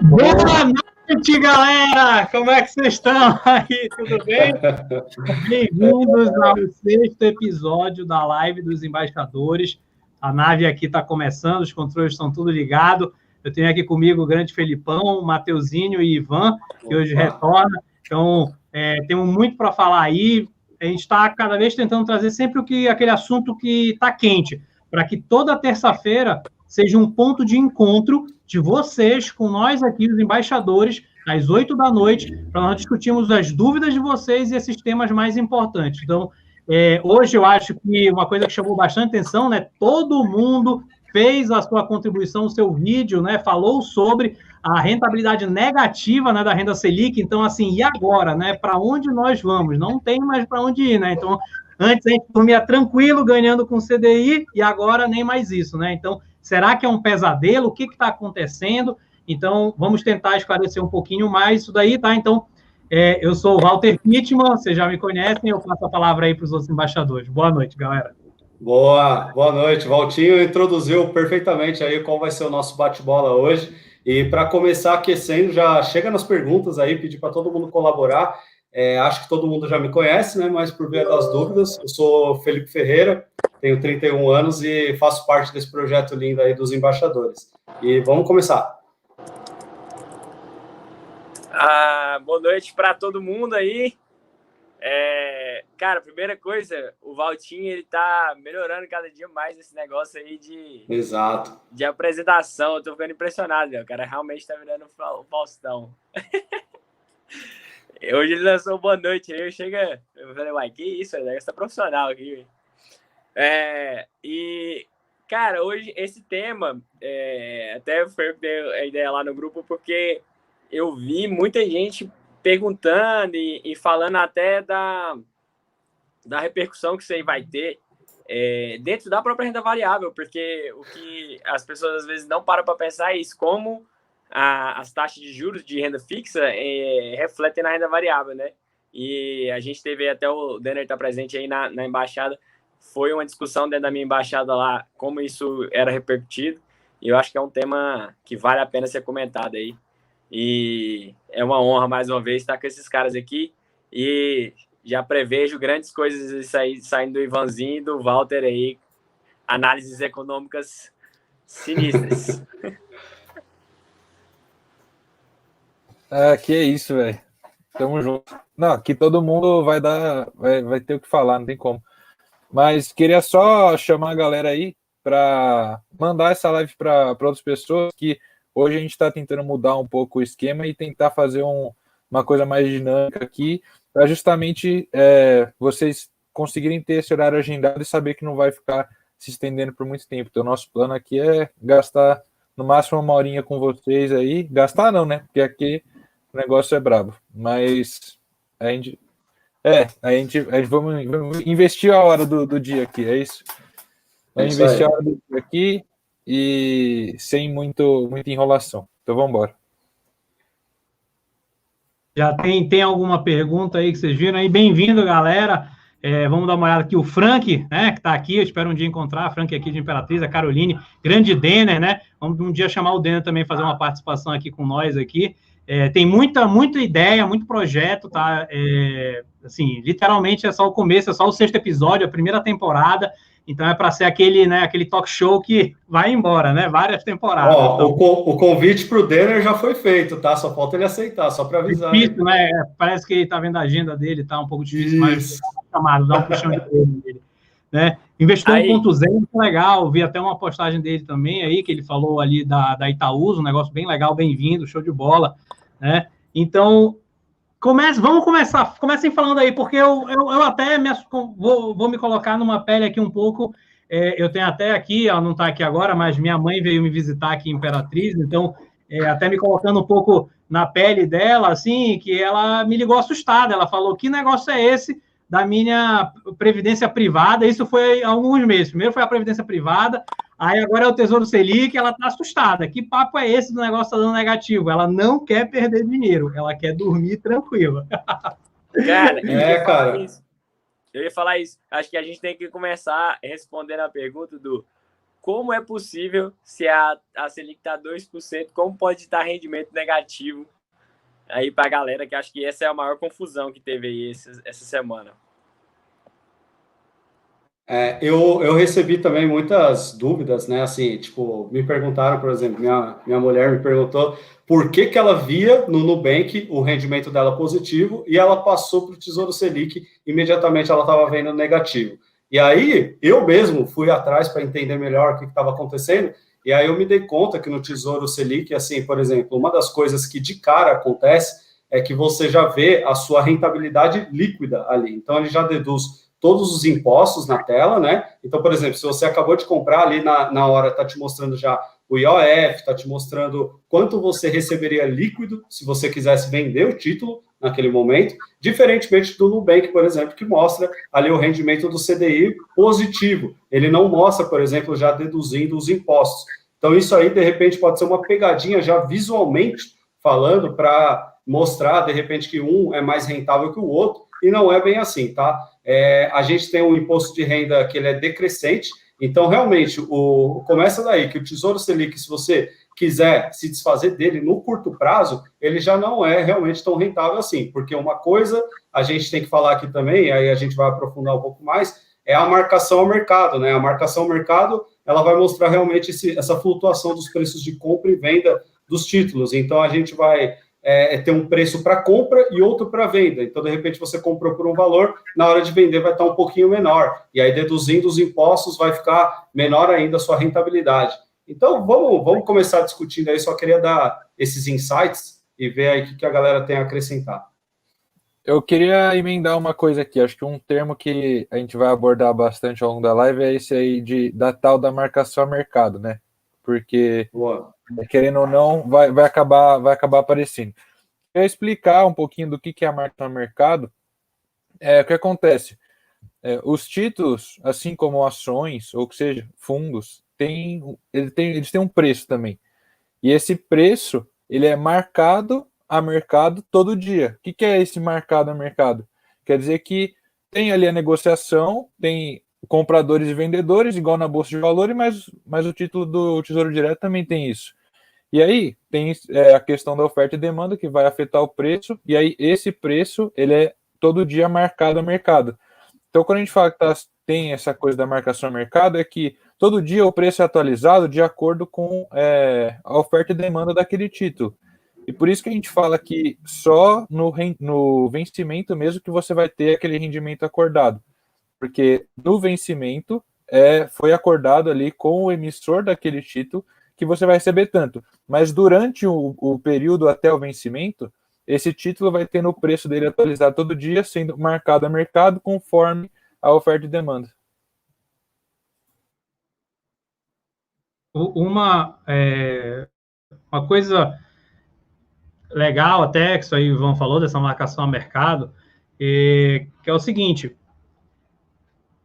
Boa noite, galera! Como é que vocês estão aí? Tudo bem? Bem-vindos ao sexto episódio da live dos embaixadores. A nave aqui está começando, os controles estão tudo ligados. Eu tenho aqui comigo o grande Felipão, Mateuzinho e Ivan, que hoje retorna. Então, temos muito para falar aí. A gente está cada vez tentando trazer sempre aquele assunto que está quente, para que toda terça-feira seja um ponto de encontro de vocês com nós aqui, os embaixadores, às 8 da noite, para nós discutirmos as dúvidas de vocês e esses temas mais importantes. Então, hoje eu acho que uma coisa que chamou bastante atenção, né? Todo mundo fez a sua contribuição, o seu vídeo, né? Falou sobre a rentabilidade negativa, né, da renda Selic. Então, assim, e agora, né? Para onde nós vamos? Não tem mais para onde ir, né? Então, antes a gente dormia tranquilo, ganhando com CDI, e agora nem mais isso, né? Então, será que é um pesadelo? O que está acontecendo? Então, vamos tentar esclarecer um pouquinho mais isso daí, tá? Então, eu sou o Walter Pittman, vocês já me conhecem, eu passo a palavra aí para os outros embaixadores. Boa noite, galera. Boa noite, Valtinho introduziu perfeitamente aí qual vai ser o nosso bate-bola hoje. E para começar aquecendo, já chega nas perguntas aí, pedir para todo mundo colaborar. Acho que todo mundo já me conhece, né? Mas por via das dúvidas, eu sou Felipe Ferreira, tenho 31 anos e faço parte desse projeto lindo aí dos embaixadores. E vamos começar. Boa noite para todo mundo aí. Cara, primeira coisa, o Valtinho, ele tá melhorando cada dia mais esse negócio aí Exato. de apresentação. Eu tô ficando impressionado, meu. O cara realmente tá virando o Faustão. Hoje ele lançou Boa Noite, aí eu falei, uai, que isso, é negócio profissional aqui. E, cara, hoje esse tema, até foi eu que dei a ideia lá no grupo, porque eu vi muita gente perguntando e falando até da repercussão que isso aí vai ter dentro da própria renda variável, porque o que as pessoas às vezes não param para pensar é isso, como as taxas de juros de renda fixa refletem na renda variável, né? E a gente teve até o Denner tá presente aí na embaixada, foi uma discussão dentro da minha embaixada lá, como isso era repercutido, e eu acho que é um tema que vale a pena ser comentado aí. E é uma honra, mais uma vez, estar com esses caras aqui. E já prevejo grandes coisas saindo do Ivanzinho e do Walter aí. Análises econômicas sinistras. Que é isso, velho. Tamo junto. Não, aqui todo mundo vai ter o que falar, não tem como. Mas queria só chamar a galera aí para mandar essa live para outras pessoas, que hoje a gente está tentando mudar um pouco o esquema e tentar fazer uma coisa mais dinâmica aqui, para justamente vocês conseguirem ter esse horário agendado e saber que não vai ficar se estendendo por muito tempo. Então, o nosso plano aqui é gastar no máximo uma horinha com vocês aí. Gastar não, né? Porque aqui o negócio é brabo. Mas a gente vamos investir a hora do dia aqui, é isso? Vamos investir a hora do dia aqui e sem muita enrolação. Então vamos embora. Já tem alguma pergunta aí que vocês viram aí? Bem-vindo, galera. Vamos dar uma olhada aqui. O Frank, né, que está aqui, eu espero um dia encontrar. A Frank aqui de Imperatriz, a Caroline, grande Denner, né? Vamos um dia chamar o Denner também, fazer uma participação aqui com nós aqui. Tem muita ideia, muito projeto, tá? Assim, literalmente é só o começo, é só o sexto episódio, a primeira temporada. Então é para ser aquele talk show que vai embora, né? Várias temporadas. Então, o convite para o Denner já foi feito, tá? Só falta ele aceitar, só para avisar. Difícil, né? Parece que ele está vendo a agenda dele, tá um pouco difícil, mas chamado, dá um puxão de orelha nele. Né? Investidor 1.0, muito legal. Vi até uma postagem dele também aí, que ele falou ali da Itaúsa, um negócio bem legal, bem-vindo, show de bola. Né? Então, comecem falando aí, porque eu até vou me colocar numa pele aqui um pouco. Eu tenho até aqui, ela não está aqui agora, mas minha mãe veio me visitar aqui em Imperatriz, então, até me colocando um pouco na pele dela, assim, que ela me ligou assustada. Ela falou, que negócio é esse da minha previdência privada? Isso foi há alguns meses. Primeiro foi a previdência privada, aí agora é o Tesouro Selic, ela está assustada. Que papo é esse do negócio está dando negativo? Ela não quer perder dinheiro, ela quer dormir tranquila. Cara, eu ia falar isso. Acho que a gente tem que começar respondendo a pergunta do como é possível, se a Selic está 2%, como pode estar rendimento negativo aí para a galera, que acho que essa é a maior confusão que teve aí essa semana. Eu recebi também muitas dúvidas, né? Assim, tipo, me perguntaram, por exemplo, minha mulher me perguntou por que ela via no Nubank o rendimento dela positivo e ela passou para o Tesouro Selic, imediatamente ela estava vendo negativo. E aí, eu mesmo fui atrás para entender melhor o que estava acontecendo, e aí eu me dei conta que no Tesouro Selic, assim, por exemplo, uma das coisas que de cara acontece é que você já vê a sua rentabilidade líquida ali. Então, ele já deduz todos os impostos na tela, né? Então, por exemplo, se você acabou de comprar ali na hora, está te mostrando já o IOF, está te mostrando quanto você receberia líquido se você quisesse vender o título naquele momento, diferentemente do Nubank, por exemplo, que mostra ali o rendimento do CDI positivo. Ele não mostra, por exemplo, já deduzindo os impostos. Então, isso aí, de repente, pode ser uma pegadinha já visualmente falando para mostrar, de repente, que um é mais rentável que o outro, e não é bem assim, tá? A gente tem um imposto de renda que ele é decrescente, então, realmente, começa daí, que o Tesouro Selic, se você quiser se desfazer dele no curto prazo, ele já não é realmente tão rentável assim, porque uma coisa, a gente tem que falar aqui também, aí a gente vai aprofundar um pouco mais, é a marcação ao mercado, né? A marcação ao mercado, ela vai mostrar realmente essa flutuação dos preços de compra e venda dos títulos, então a gente vai ter um preço para compra e outro para venda. Então, de repente, você comprou por um valor, na hora de vender vai estar um pouquinho menor. E aí, deduzindo os impostos, vai ficar menor ainda a sua rentabilidade. Então, vamos começar discutindo aí. Só queria dar esses insights e ver aí o que a galera tem a acrescentar. Eu queria emendar uma coisa aqui. Acho que um termo que a gente vai abordar bastante ao longo da live é esse aí da tal da marcação a mercado, né? Porque... Boa. Querendo ou não, vai acabar aparecendo. Quer explicar um pouquinho do que é a marcação a mercado? O que acontece? Os títulos, assim como ações, ou que seja, fundos, eles têm um preço também. E esse preço, ele é marcado a mercado todo dia. O que é esse marcado a mercado? Quer dizer que tem ali a negociação, tem compradores e vendedores, igual na Bolsa de Valores, mas o título do Tesouro Direto também tem isso. E aí tem a questão da oferta e demanda que vai afetar o preço, e aí esse preço ele é todo dia marcado a mercado. Então, quando a gente fala que tem essa coisa da marcação a mercado, é que todo dia o preço é atualizado de acordo com a oferta e demanda daquele título. E por isso que a gente fala que só no vencimento mesmo que você vai ter aquele rendimento acordado. Porque no vencimento foi acordado ali com o emissor daquele título que você vai receber tanto. Mas durante o período até o vencimento, esse título vai tendo o preço dele atualizado todo dia, sendo marcado a mercado conforme a oferta e demanda. Uma coisa legal até, que isso aí o Ivan falou, dessa marcação a mercado, que é o seguinte,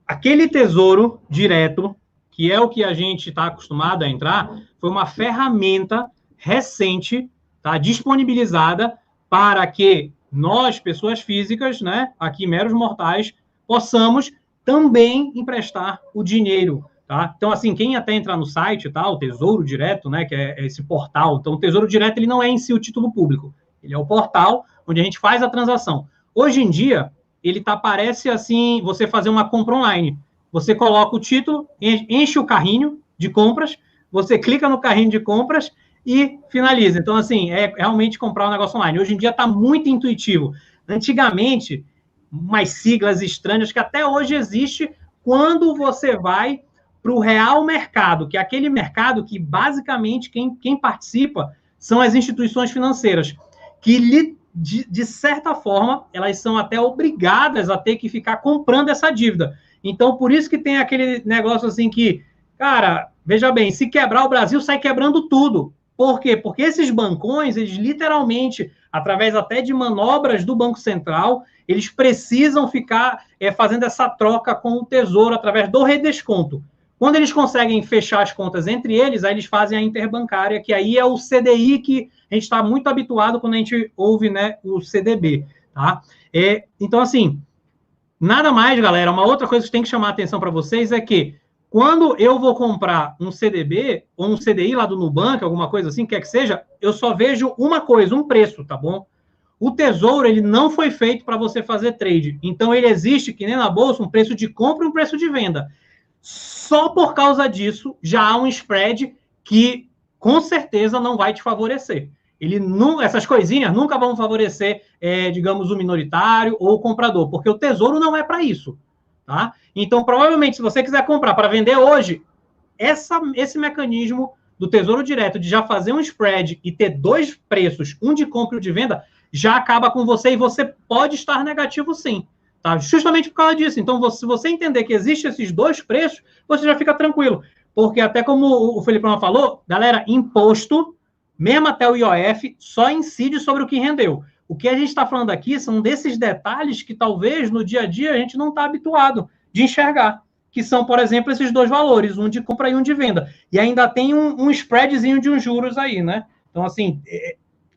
aquele tesouro direto, que é o que a gente está acostumado a entrar, foi uma ferramenta recente, tá, disponibilizada para que nós, pessoas físicas, né, aqui meros mortais, possamos também emprestar o dinheiro. Tá? Então, assim, quem até entrar no site, tá, o Tesouro Direto, né, que é esse portal, então o Tesouro Direto ele não é em si o título público, ele é o portal onde a gente faz a transação. Hoje em dia, ele parece assim, você fazer uma compra online. Você coloca o título, enche o carrinho de compras, você clica no carrinho de compras e finaliza. Então, assim, é realmente comprar um negócio online. Hoje em dia está muito intuitivo. Antigamente, umas siglas estranhas que até hoje existe quando você vai para o real mercado, que é aquele mercado que, basicamente, quem participa são as instituições financeiras, que, de certa forma, elas são até obrigadas a ter que ficar comprando essa dívida. Então, por isso que tem aquele negócio assim que, cara, veja bem, se quebrar o Brasil, sai quebrando tudo. Por quê? Porque esses bancões, eles literalmente, através até de manobras do Banco Central, eles precisam ficar fazendo essa troca com o Tesouro através do redesconto. Quando eles conseguem fechar as contas entre eles, aí eles fazem a interbancária, que aí é o CDI que a gente está muito habituado quando a gente ouve, né, o CDB. Tá? Então, assim, nada mais, galera, uma outra coisa que tem que chamar a atenção para vocês é que Quando eu vou comprar um CDB ou um CDI lá do Nubank, alguma coisa assim, quer que seja, eu só vejo uma coisa, um preço, tá bom? O Tesouro, ele não foi feito para você fazer trade. Então, ele existe, que nem na Bolsa, um preço de compra e um preço de venda. Só por causa disso, já há um spread que, com certeza, não vai te favorecer. Essas coisinhas nunca vão favorecer, digamos, o minoritário ou o comprador, porque o Tesouro não é para isso. Tá? Então, provavelmente, se você quiser comprar para vender hoje, esse mecanismo do Tesouro Direto de já fazer um spread e ter dois preços, um de compra e um de venda, já acaba com você e você pode estar negativo sim. Tá? Justamente por causa disso. Então, se você entender que existem esses dois preços, você já fica tranquilo. Porque até como o Felipão falou, galera, imposto, mesmo até o IOF, só incide sobre o que rendeu. O que a gente está falando aqui são desses detalhes que talvez no dia a dia a gente não está habituado de enxergar, que são, por exemplo, esses dois valores, um de compra e um de venda. E ainda tem um spreadzinho de uns juros aí, né? Então, assim,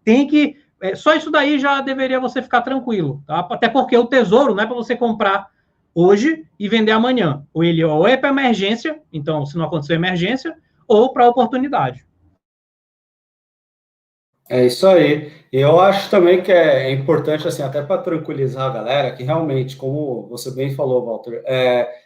tem que... só isso daí já deveria você ficar tranquilo, tá? Até porque o Tesouro não é para você comprar hoje e vender amanhã. Ou é para emergência, então, se não acontecer emergência, ou para oportunidade. É isso aí. Eu acho também que é importante, assim, até para tranquilizar a galera, que realmente, como você bem falou, Walter,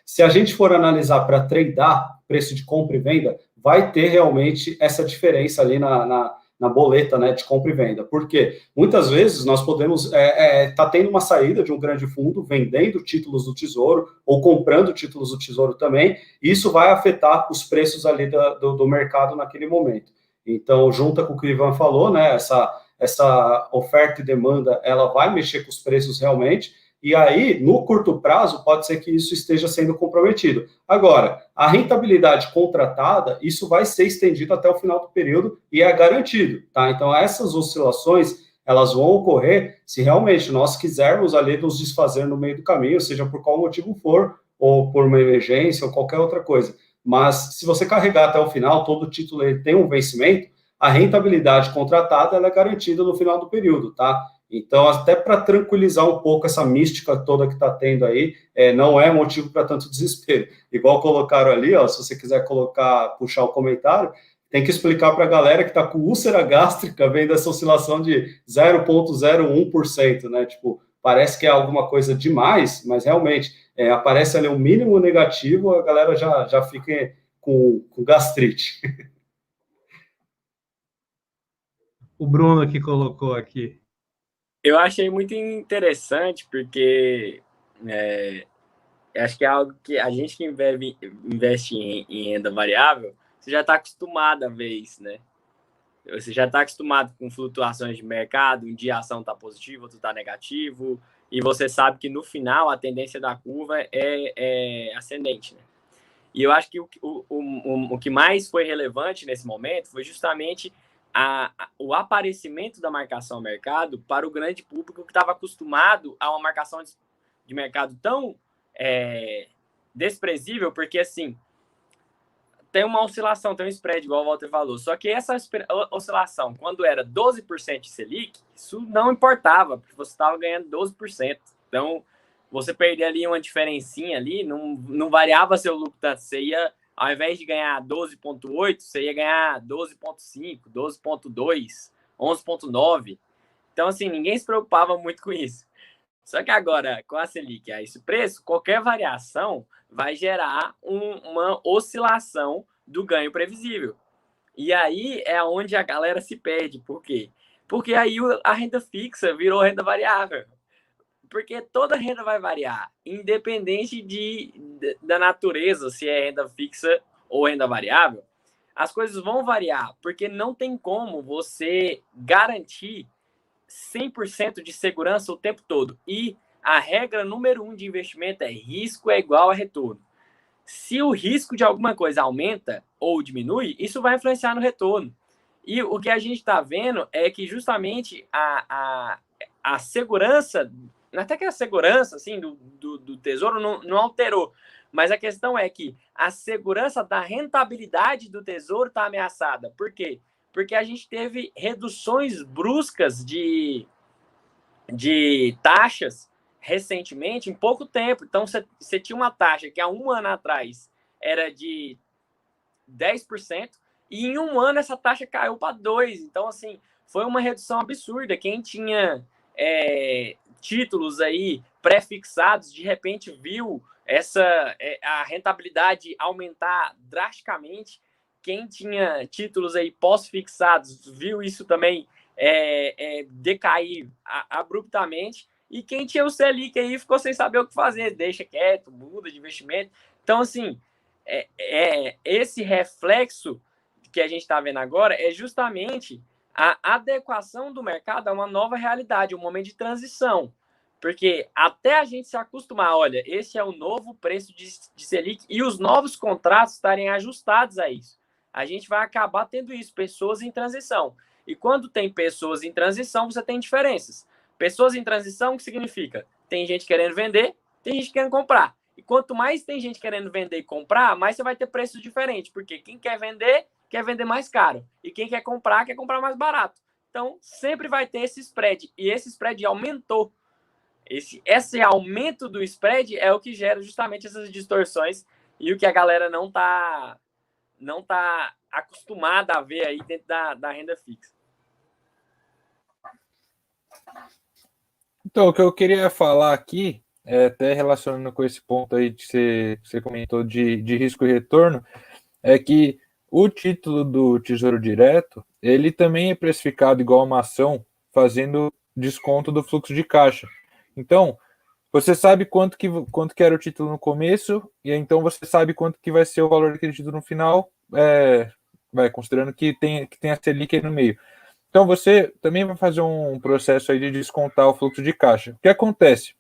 se a gente for analisar para tradear preço de compra e venda, vai ter realmente essa diferença ali na boleta, né, de compra e venda. Porque muitas vezes nós podemos tá tendo uma saída de um grande fundo vendendo títulos do Tesouro ou comprando títulos do Tesouro também, e isso vai afetar os preços ali do mercado naquele momento. Então, junta com o que o Ivan falou, né? Essa oferta e demanda, ela vai mexer com os preços realmente, e aí, no curto prazo, pode ser que isso esteja sendo comprometido. Agora, a rentabilidade contratada, isso vai ser estendido até o final do período e é garantido, tá? Então, essas oscilações, elas vão ocorrer se realmente nós quisermos ali nos desfazer no meio do caminho, seja por qual motivo for, ou por uma emergência, ou qualquer outra coisa. Mas se você carregar até o final, todo título ele tem um vencimento, a rentabilidade contratada ela é garantida no final do período, tá? Então, até para tranquilizar um pouco essa mística toda que está tendo aí, não é motivo para tanto desespero. Igual colocaram ali, ó, se você quiser puxar o comentário, tem que explicar para a galera que está com úlcera gástrica vendo essa oscilação de 0,01%, né? Tipo, parece que é alguma coisa demais, mas realmente aparece ali um mínimo negativo, a galera já fica com gastrite. O Bruno que colocou aqui. Eu achei muito interessante, porque acho que é algo que a gente que investe em renda variável, você já está acostumado a ver isso, né? Você já está acostumado com flutuações de mercado, um dia a ação está positiva, outro está negativo, e você sabe que no final a tendência da curva é ascendente, né? E eu acho que o que mais foi relevante nesse momento foi justamente o aparecimento da marcação ao mercado para o grande público que estava acostumado a uma marcação de mercado tão desprezível, porque assim, tem uma oscilação, tem um spread, igual o Walter falou, só que essa oscilação, quando era 12% de Selic, isso não importava, porque você estava ganhando 12%. Então, você perder ali uma diferencinha ali, não variava seu lucro tanto. Você ia, ao invés de ganhar 12,8, você ia ganhar 12,5, 12,2, 11,9. Então, assim, ninguém se preocupava muito com isso. Só que agora, com a Selic a esse preço, qualquer variação vai gerar uma oscilação do ganho previsível. E aí é onde a galera se perde. Por quê? Porque aí a renda fixa virou renda variável. Porque toda renda vai variar, independente da natureza, se é renda fixa ou renda variável. As coisas vão variar, porque não tem como você garantir 100% de segurança o tempo todo. E a regra número 1 de investimento é risco é igual a retorno. Se o risco de alguma coisa aumenta ou diminui, isso vai influenciar no retorno. E o que a gente está vendo é que justamente a segurança, até que a segurança assim, do Tesouro não alterou, mas a questão é que a segurança da rentabilidade do Tesouro está ameaçada. Por quê? Porque a gente teve reduções bruscas de taxas recentemente, em pouco tempo. Então, você tinha uma taxa que há um ano atrás era de 10%, e em um ano essa taxa caiu para 2%. Então, assim, foi uma redução absurda. Quem tinha títulos aí pré-fixados, de repente viu a rentabilidade aumentar drasticamente. Quem tinha títulos aí pós-fixados viu isso também decair abruptamente. E quem tinha o Selic aí ficou sem saber o que fazer, deixa quieto, muda de investimento. Então, assim, esse reflexo que a gente está vendo agora é justamente a adequação do mercado a uma nova realidade, um momento de transição. Porque até a gente se acostumar, olha, esse é o novo preço de Selic e os novos contratos estarem ajustados a isso. A gente vai acabar tendo isso, pessoas em transição. E quando tem pessoas em transição, você tem diferenças. Pessoas em transição, o que significa? Tem gente querendo vender, tem gente querendo comprar. E quanto mais tem gente querendo vender e comprar, mais você vai ter preços diferentes. Porque quem quer vender mais caro. E quem quer comprar mais barato. Então, sempre vai ter esse spread. E esse spread aumentou. Esse aumento do spread é o que gera justamente essas distorções e o que a galera não tá acostumada a ver aí dentro da renda fixa. Então, o que eu queria falar aqui, até relacionando com esse ponto aí que você comentou de risco e retorno, é que o título do Tesouro Direto, ele também é precificado igual uma ação, fazendo desconto do fluxo de caixa. Então, você sabe quanto que era o título no começo, e então você sabe quanto que vai ser o valor daquele título no final, considerando que tem a Selic aí no meio. Então, você também vai fazer um processo aí de descontar o fluxo de caixa. O que acontece?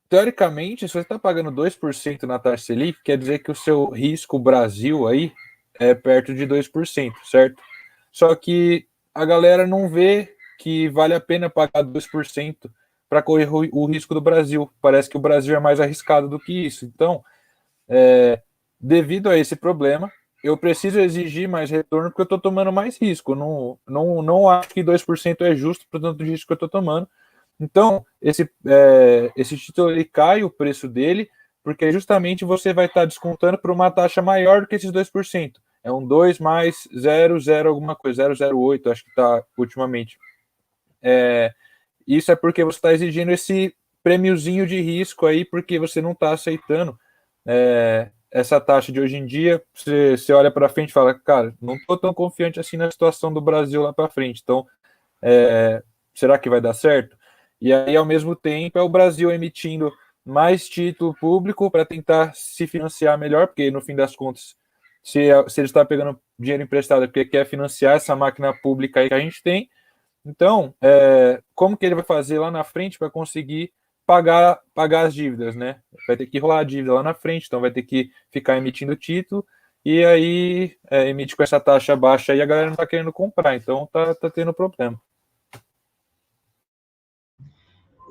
Teoricamente, se você está pagando 2% na taxa Selic, quer dizer que o seu risco Brasil aí é perto de 2%, certo? Só que a galera não vê que vale a pena pagar 2% para correr o risco do Brasil. Parece que o Brasil é mais arriscado do que isso. Então, devido a esse problema, eu preciso exigir mais retorno porque eu estou tomando mais risco. Não acho que 2% é justo para o tanto de risco que eu estou tomando. Então, esse título ele cai o preço dele, porque justamente você vai estar descontando por uma taxa maior do que esses 2%. É um 2 mais 0,0 alguma coisa, 0,08, acho que está ultimamente. Isso é porque você está exigindo esse prêmiozinho de risco aí, porque você não está aceitando essa taxa de hoje em dia. Você olha para frente e fala, cara, não estou tão confiante assim na situação do Brasil lá para frente. Então, será que vai dar certo? E aí, ao mesmo tempo, é o Brasil emitindo mais título público para tentar se financiar melhor, porque no fim das contas, se ele está pegando dinheiro emprestado é porque quer financiar essa máquina pública aí que a gente tem. Então, como que ele vai fazer lá na frente para conseguir pagar as dívidas, né? Vai ter que rolar a dívida lá na frente, então vai ter que ficar emitindo título, e aí emite com essa taxa baixa e a galera não está querendo comprar, então tá tendo problema.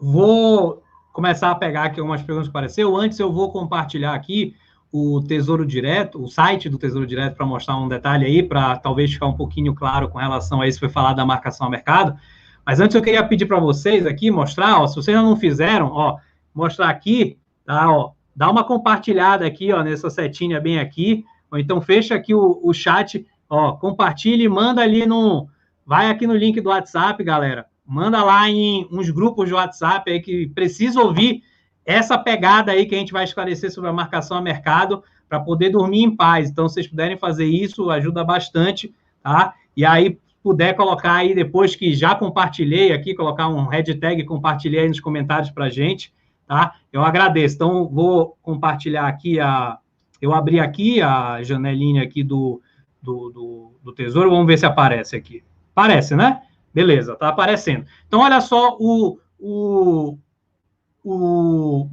Vou começar a pegar aqui algumas perguntas que apareceu. Antes eu vou compartilhar aqui o Tesouro Direto, o site do Tesouro Direto, para mostrar um detalhe aí, para talvez ficar um pouquinho claro com relação a isso que foi falado da marcação ao mercado. Mas antes eu queria pedir para vocês aqui, mostrar, se vocês ainda não fizeram, mostrar aqui, tá, dá uma compartilhada aqui, nessa setinha bem aqui, ou então fecha aqui o chat, compartilha e manda ali vai aqui no link do WhatsApp, galera, manda lá em uns grupos de WhatsApp aí que precisa ouvir essa pegada aí que a gente vai esclarecer sobre a marcação a mercado para poder dormir em paz. Então, se vocês puderem fazer isso, ajuda bastante, tá? E aí, puder colocar aí, depois que já compartilhei aqui, colocar um hashtag compartilhei aí nos comentários para a gente, tá? Eu agradeço. Então, vou compartilhar aqui eu abri aqui a janelinha aqui do Tesouro, vamos ver se aparece aqui. Aparece, né? Beleza, tá aparecendo. Então, olha só o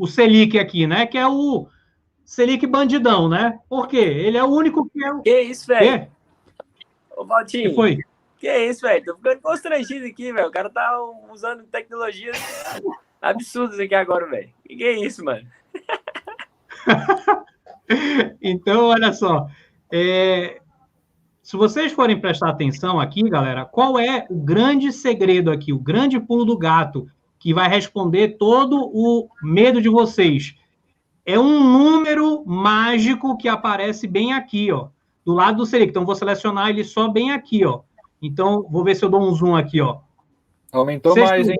Selic aqui, né? Que é o Selic bandidão, né? Por quê? Ele é o único que é o... Que isso, velho? Ô, Valtinho. Que foi? Que isso, velho? Tô ficando constrangido aqui, velho. O cara tá usando tecnologias absurdas aqui agora, velho. Que é isso, mano? Então, olha só. Se vocês forem prestar atenção aqui, galera, qual é o grande segredo aqui, o grande pulo do gato, que vai responder todo o medo de vocês? é um número mágico que aparece bem aqui, ó, do lado do Selic. Então, vou selecionar ele só bem aqui, ó. Então, vou ver se eu dou um zoom aqui, ó. Aumentou mais, hein?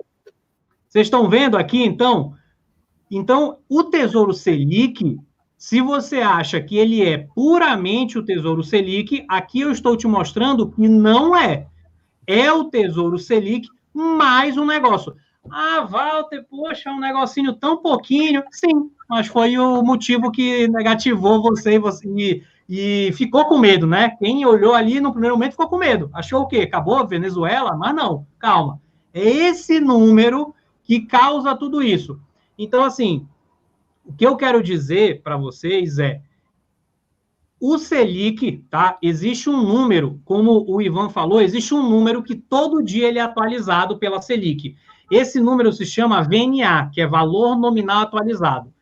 Vocês estão vendo aqui, então? Então, o Tesouro Selic, se você acha que ele é puramente o Tesouro Selic, aqui eu estou te mostrando que não é. É o Tesouro Selic mais um negócio. Ah, Walter, poxa, um negocinho tão pouquinho. Sim, mas foi o motivo que negativou você e ficou com medo, né? Quem olhou ali no primeiro momento ficou com medo. Achou o quê? Acabou a Venezuela? Mas não, calma. É esse número que causa tudo isso. Então, assim, o que eu quero dizer para vocês é o Selic, tá? Existe um número, como o Ivan falou, existe um número que todo dia ele é atualizado pela Selic. Esse número se chama VNA, que é Valor Nominal Atualizado.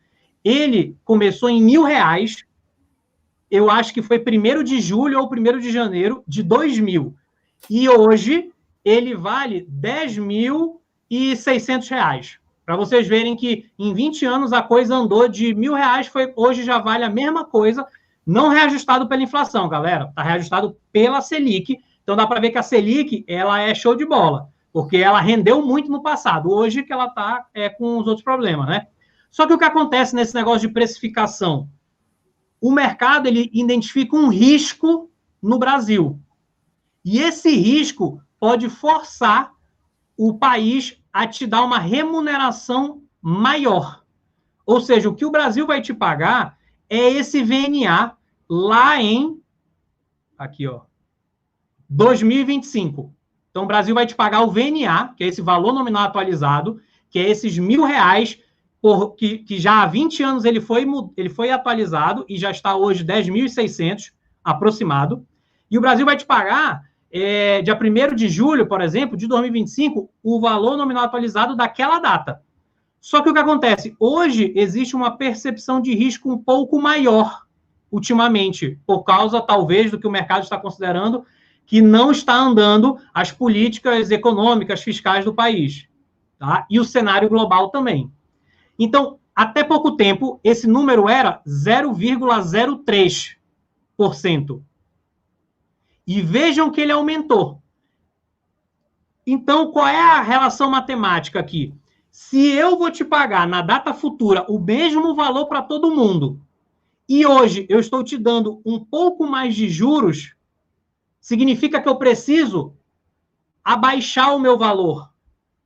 Ele começou em R$1.000, eu acho que foi 1º de julho ou 1º de janeiro de 2000. E hoje ele vale R$10.600. Para vocês verem que em 20 anos a coisa andou de R$1.000, hoje já vale a mesma coisa, não reajustado pela inflação, galera. Está reajustado pela Selic. Então dá para ver que a Selic ela é show de bola, porque ela rendeu muito no passado. Hoje que ela está com os outros problemas, né? Só que o que acontece nesse negócio de precificação? O mercado ele identifica um risco no Brasil. E esse risco pode forçar o país a te dar uma remuneração maior. Ou seja, o que o Brasil vai te pagar é esse VNA lá em, aqui, ó, 2025. Então, o Brasil vai te pagar o VNA, que é esse valor nominal atualizado, que é esses R$1.000, que já há 20 anos ele foi atualizado e já está hoje 10.600 aproximado. E o Brasil vai te pagar, dia 1º de julho, por exemplo, de 2025, o valor nominal atualizado daquela data. Só que o que acontece? Hoje existe uma percepção de risco um pouco maior, ultimamente, por causa, talvez, do que o mercado está considerando que não está andando as políticas econômicas, fiscais do país. Tá? E o cenário global também. Então, até pouco tempo, esse número era 0,03%. E vejam que ele aumentou. Então, qual é a relação matemática aqui? Se eu vou te pagar na data futura o mesmo valor para todo mundo, e hoje eu estou te dando um pouco mais de juros, significa que eu preciso abaixar o meu valor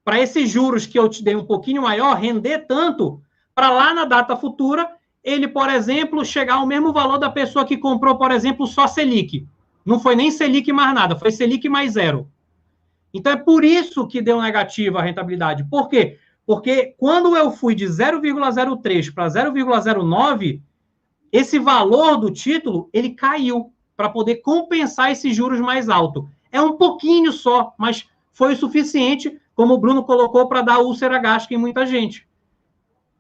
para esses juros que eu te dei um pouquinho maior, render tanto, para lá na data futura, ele, por exemplo, chegar ao mesmo valor da pessoa que comprou, por exemplo, só Selic. Não foi nem Selic mais nada, foi Selic mais zero. Então, é por isso que deu negativa a rentabilidade. Por quê? Porque quando eu fui de 0,03 para 0,09, esse valor do título, ele caiu para poder compensar esses juros mais altos. É um pouquinho só, mas foi o suficiente, como o Bruno colocou, para dar úlcera gástrica em muita gente.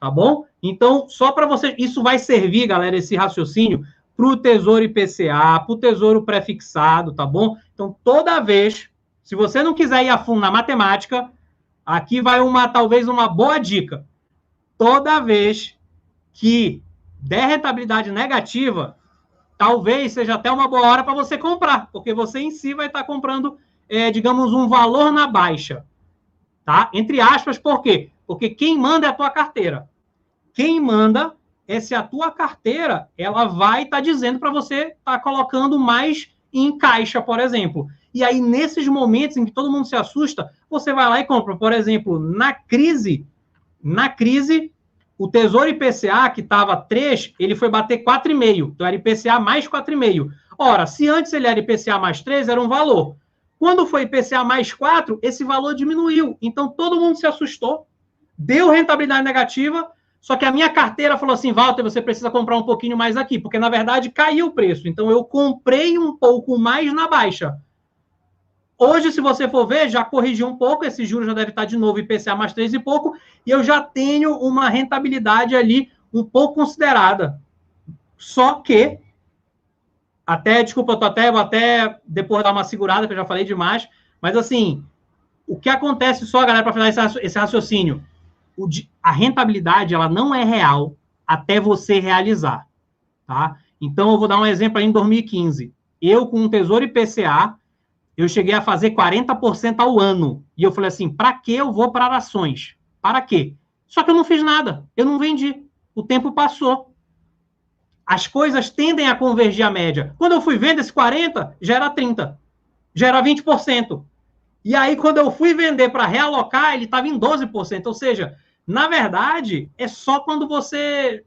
Tá bom? Então, só para vocês, isso vai servir, galera, esse raciocínio, para o Tesouro IPCA, para o Tesouro pré-fixado, tá bom? Então, toda vez, se você não quiser ir a fundo na matemática, aqui vai talvez uma boa dica. Toda vez que der rentabilidade negativa, talvez seja até uma boa hora para você comprar, porque você em si vai estar comprando, digamos, um valor na baixa. Tá? Entre aspas, por quê? Porque quem manda é a tua carteira. Quem manda é se a tua carteira, ela vai estar dizendo para você estar colocando mais em caixa, por exemplo. E aí, nesses momentos em que todo mundo se assusta, você vai lá e compra. Por exemplo, na crise, o Tesouro IPCA, que estava 3, ele foi bater 4,5. Então, era IPCA mais 4,5. Ora, se antes ele era IPCA mais 3, era um valor. Quando foi IPCA mais 4, esse valor diminuiu. Então, todo mundo se assustou, deu rentabilidade negativa, só que a minha carteira falou assim, Walter, você precisa comprar um pouquinho mais aqui, porque, na verdade, caiu o preço. Então, eu comprei um pouco mais na baixa. Hoje, se você for ver, já corrigiu um pouco, esse juro já deve estar de novo IPCA mais 3 e pouco, e eu já tenho uma rentabilidade ali um pouco considerada. Só que, desculpa, vou até depois dar uma segurada, que eu já falei demais, mas assim, o que acontece só, galera, para finalizar esse raciocínio, a rentabilidade, ela não é real, até você realizar, tá? Então, eu vou dar um exemplo aí em 2015. Eu, com um Tesouro IPCA, eu cheguei a fazer 40% ao ano. E eu falei assim, para que eu vou para ações? Para quê? Só que eu não fiz nada, eu não vendi. O tempo passou. As coisas tendem a convergir à média. Quando eu fui vender esse 40, já era 30, já era 20%. E aí, quando eu fui vender para realocar, ele estava em 12%. Ou seja, na verdade, é só quando você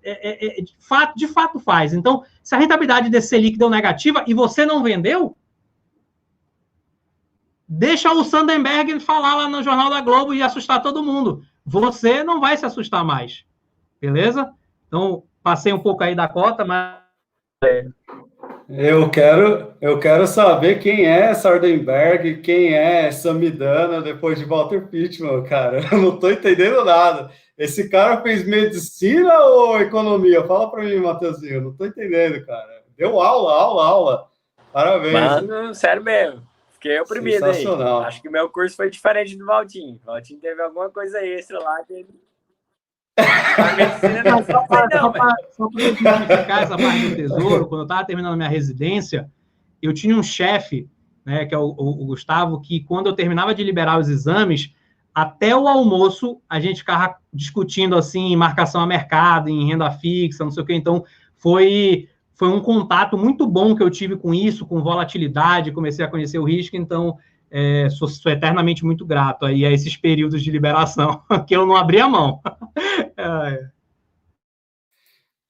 de fato faz. Então, se a rentabilidade desse Selic deu negativa e você não vendeu, deixa o Sandenberg falar lá no Jornal da Globo e assustar todo mundo. Você não vai se assustar mais. Beleza? Então, passei um pouco aí da cota, mas... Eu quero saber quem é Sardenberg, quem é Samidana depois de Walter Pittman, cara. Eu não tô entendendo nada. Esse cara fez medicina ou economia? Fala para mim, Matheusinho. Eu não tô entendendo, cara. Deu aula. Parabéns. Mano, sério mesmo. Fiquei oprimido aí. Sensacional. Acho que meu curso foi diferente do Valtinho. O Valtinho teve alguma coisa extra lá que ele... A medicina não Só para justificar essa parte do Tesouro, quando eu estava terminando minha residência, eu tinha um chefe, né, que é o Gustavo, que quando eu terminava de liberar os exames, até o almoço, a gente ficava discutindo assim, em marcação a mercado, em renda fixa, não sei o quê. Então, foi um contato muito bom que eu tive com isso, com volatilidade, comecei a conhecer o risco, então sou eternamente muito grato aí a esses períodos de liberação, que eu não abri a mão.